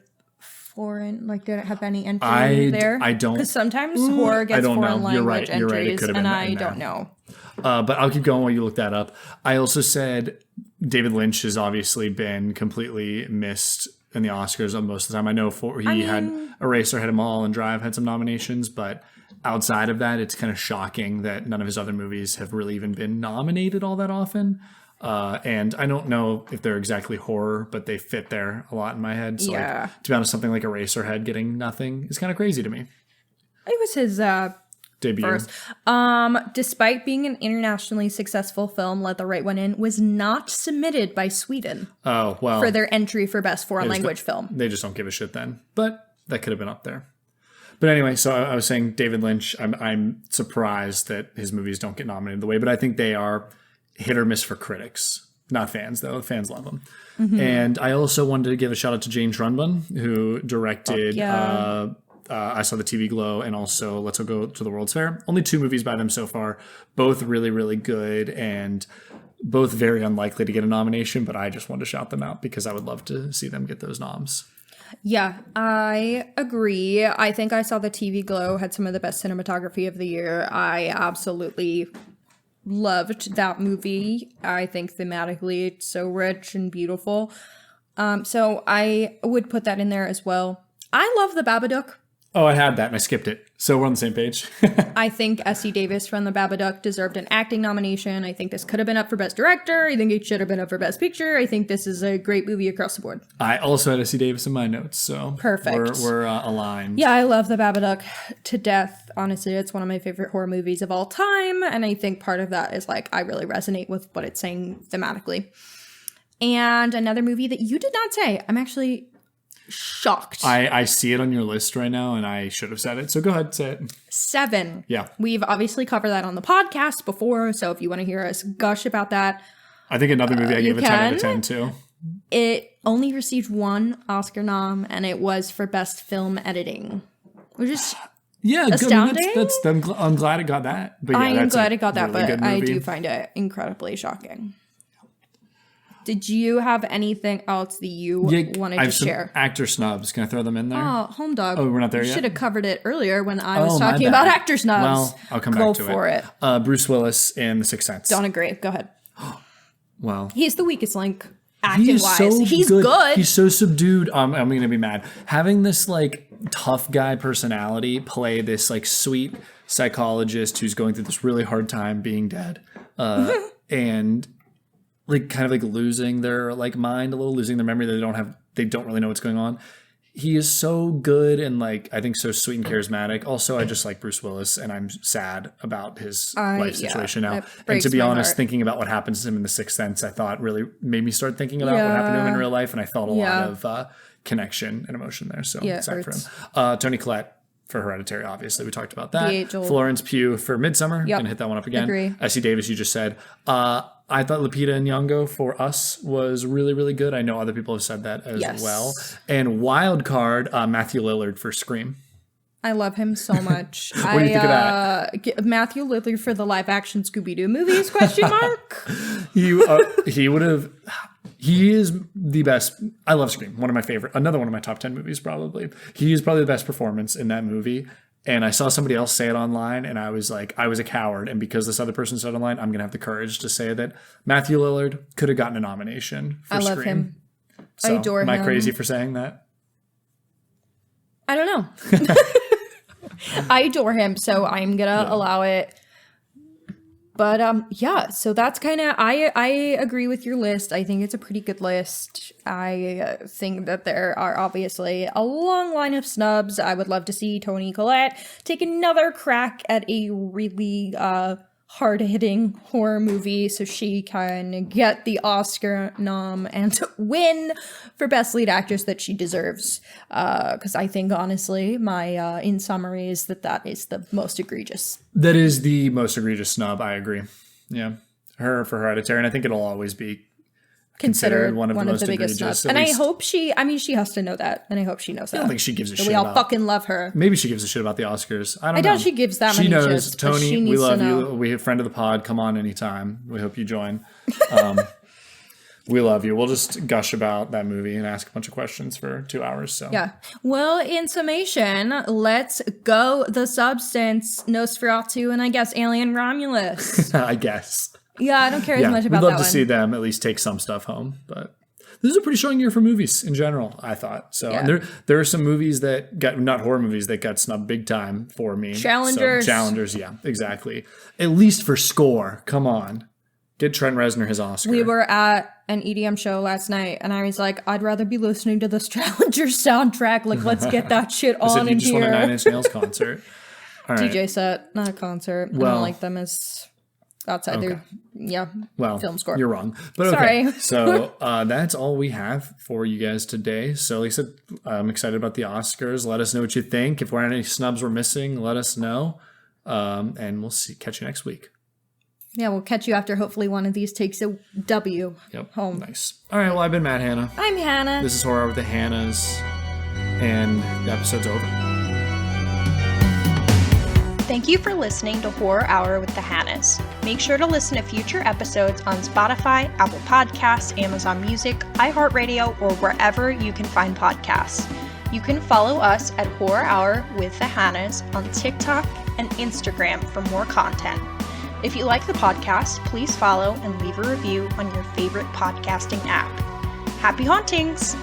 [SPEAKER 1] foreign? Like, did it have any entry there?
[SPEAKER 2] I don't.
[SPEAKER 1] Because sometimes horror gets foreign language entries, and I don't know.
[SPEAKER 2] But I'll keep going while you look that up. I also said David Lynch has obviously been completely missed in the Oscars most of the time. I know had Eraser, had them all, and Drive had some nominations, but outside of that, it's kind of shocking that none of his other movies have really even been nominated all that often. And I don't know if they're exactly horror, but they fit there a lot in my head. So like, to be honest, something like Eraserhead getting nothing is kind of crazy to me.
[SPEAKER 1] It was his
[SPEAKER 2] debut.
[SPEAKER 1] First. Despite being an internationally successful film, Let the Right One In was not submitted by Sweden.
[SPEAKER 2] Oh, well.
[SPEAKER 1] For their entry for Best Foreign Language Film.
[SPEAKER 2] They just don't give a shit then. But that could have been up there. But anyway, so I was saying David Lynch, I'm surprised that his movies don't get nominated the way, but I think they are hit or miss for critics. Not fans, though. Fans love them. Mm-hmm. And I also wanted to give a shout out to Jane Trunban, who directed I Saw the TV Glow and also Let's Go to the World's Fair. Only 2 movies by them so far. Both really, really good and both very unlikely to get a nomination, but I just wanted to shout them out because I would love to see them get those noms.
[SPEAKER 1] Yeah, I agree. I think I Saw the TV Glow had some of the best cinematography of the year. I absolutely loved that movie. I think thematically it's so rich and beautiful. So I would put that in there as well. I love The Babadook.
[SPEAKER 2] Oh, I had that and I skipped it. So we're on the same page.
[SPEAKER 1] I think Essie Davis from The Babadook deserved an acting nomination. I think this could have been up for Best Director. I think it should have been up for Best Picture. I think this is a great movie across the board.
[SPEAKER 2] I also had Essie Davis in my notes, so
[SPEAKER 1] perfect.
[SPEAKER 2] We're aligned.
[SPEAKER 1] Yeah, I love The Babadook to death. Honestly, it's one of my favorite horror movies of all time, and I think part of that is like I really resonate with what it's saying thematically. And another movie that you did not say, I'm actually shocked.
[SPEAKER 2] I see it on your list right now, and I should have said it. So go ahead, say it.
[SPEAKER 1] 7.
[SPEAKER 2] Yeah.
[SPEAKER 1] We've obviously covered that on the podcast before, so if you want to hear us gush about that.
[SPEAKER 2] I think another movie I gave a 10 out of 10 too.
[SPEAKER 1] It only received 1 Oscar nom, and it was for Best Film Editing. Which is astounding.
[SPEAKER 2] I mean, I'm glad it got that. But yeah,
[SPEAKER 1] I am glad it got that,
[SPEAKER 2] really
[SPEAKER 1] but I do find it incredibly shocking. Did you have anything else that you wanted to share?
[SPEAKER 2] Actor snubs. Can I throw them in there?
[SPEAKER 1] Oh, Home Dog.
[SPEAKER 2] Oh, we're not there yet?
[SPEAKER 1] You should have covered it earlier when I was talking about actor snubs.
[SPEAKER 2] Well, I'll come back to it.
[SPEAKER 1] Go for it.
[SPEAKER 2] Bruce Willis in The Sixth Sense.
[SPEAKER 1] Don't agree. Go ahead.
[SPEAKER 2] Well.
[SPEAKER 1] He's the weakest link, acting-wise. He's good.
[SPEAKER 2] He's so subdued. I'm going to be mad. Having this, like, tough guy personality play this, like, sweet psychologist who's going through this really hard time being dead. And like kind of like losing their like mind a little, losing their memory. They don't really know what's going on. He is so good and like I think so sweet and charismatic. Also, I just like Bruce Willis and I'm sad about his life situation now. And to be honest, thinking about what happens to him in The Sixth Sense, I thought really made me start thinking about what happened to him in real life, and I felt a lot of connection and emotion there. So sad for him. Toni Collette for Hereditary, obviously. We talked about that. Florence Pugh for Midsummer. Gonna hit that one up again.
[SPEAKER 1] Agree.
[SPEAKER 2] Essie Davis, you just said. I thought Lupita Nyong'o for Us was really, really good. I know other people have said that as well. And wild card, Matthew Lillard for Scream.
[SPEAKER 1] I love him so much.
[SPEAKER 2] What do you think of that?
[SPEAKER 1] Matthew Lillard for the live action Scooby-Doo movies, question mark?
[SPEAKER 2] He would have... He is the best. I love Scream. One of my favorite. Another one of my top 10 movies, probably. He is probably the best performance in that movie. And I saw somebody else say it online, and I was like, I was a coward. And because this other person said it online, I'm going to have the courage to say that Matthew Lillard could have gotten a nomination for Scream. I love him.
[SPEAKER 1] So, I adore him.
[SPEAKER 2] Am I crazy for saying that?
[SPEAKER 1] I don't know. I adore him, so I'm going to allow it. But so that's kind of, I agree with your list. I think it's a pretty good list. I think that there are obviously a long line of snubs. I would love to see Toni Collette take another crack at a really hard-hitting horror movie so she can get the Oscar nom and win for Best Lead Actress that she deserves. Because I think, honestly, my in summary is that is the most egregious.
[SPEAKER 2] That is the most egregious snub. I agree. Yeah. Her for Hereditary, and I think it'll always be considered one of the most
[SPEAKER 1] biggest
[SPEAKER 2] egregious.
[SPEAKER 1] snubs. And I hope she has to know that, and I hope she knows that.
[SPEAKER 2] I don't think she gives a shit
[SPEAKER 1] we all
[SPEAKER 2] about,
[SPEAKER 1] fucking love her.
[SPEAKER 2] Maybe she gives a shit about the Oscars. I don't know.
[SPEAKER 1] I doubt she gives that many
[SPEAKER 2] knows.
[SPEAKER 1] shits, but
[SPEAKER 2] Tony,
[SPEAKER 1] she needs
[SPEAKER 2] we love
[SPEAKER 1] to know.
[SPEAKER 2] you. We're a friend of the pod. Come on anytime. We hope you join. We love you. We'll just gush about that movie and ask a bunch of questions for 2 hours. So
[SPEAKER 1] Yeah. Well, in summation, let's go the substance, Nosferatu, and I guess Alien Romulus.
[SPEAKER 2] I guess.
[SPEAKER 1] Yeah, I don't care as much about
[SPEAKER 2] we'd love
[SPEAKER 1] that
[SPEAKER 2] to
[SPEAKER 1] one.
[SPEAKER 2] see them at least take some stuff home, but this is a pretty strong year for movies in general, I thought. So
[SPEAKER 1] Yeah.
[SPEAKER 2] and there are some movies that got, not horror movies, that got snubbed big time for me.
[SPEAKER 1] Challengers.
[SPEAKER 2] So, challengers, yeah, exactly. At least for score. Come on. Get Trent Reznor his Oscar.
[SPEAKER 1] We were at an EDM show last night, and I was like, I'd rather be listening to this Challenger soundtrack. Like, let's get that shit
[SPEAKER 2] I said,
[SPEAKER 1] on
[SPEAKER 2] you
[SPEAKER 1] in
[SPEAKER 2] just want a
[SPEAKER 1] here.
[SPEAKER 2] Nine Inch Nails concert. All right.
[SPEAKER 1] DJ set, not a concert. I
[SPEAKER 2] Well-
[SPEAKER 1] don't like them as outside their film score.
[SPEAKER 2] You're wrong. But
[SPEAKER 1] Sorry.
[SPEAKER 2] okay. So that's all we have for you guys today. So like I said, I'm excited about the Oscars. Let us know what you think. If we're any snubs we're missing, let us know. And we'll catch you next week.
[SPEAKER 1] Yeah, we'll catch you after hopefully one of these takes a W home.
[SPEAKER 2] Nice. All right. Well, I've been Matt Hannah.
[SPEAKER 1] I'm Hannah.
[SPEAKER 2] This is Horror Hour with the Hannahs. And the episode's over.
[SPEAKER 3] Thank you for listening to Horror Hour with the Hannahs. Make sure to listen to future episodes on Spotify, Apple Podcasts, Amazon Music, iHeartRadio, or wherever you can find podcasts. You can follow us at Horror Hour with the Hannahs on TikTok and Instagram for more content. If you like the podcast, please follow and leave a review on your favorite podcasting app. Happy hauntings!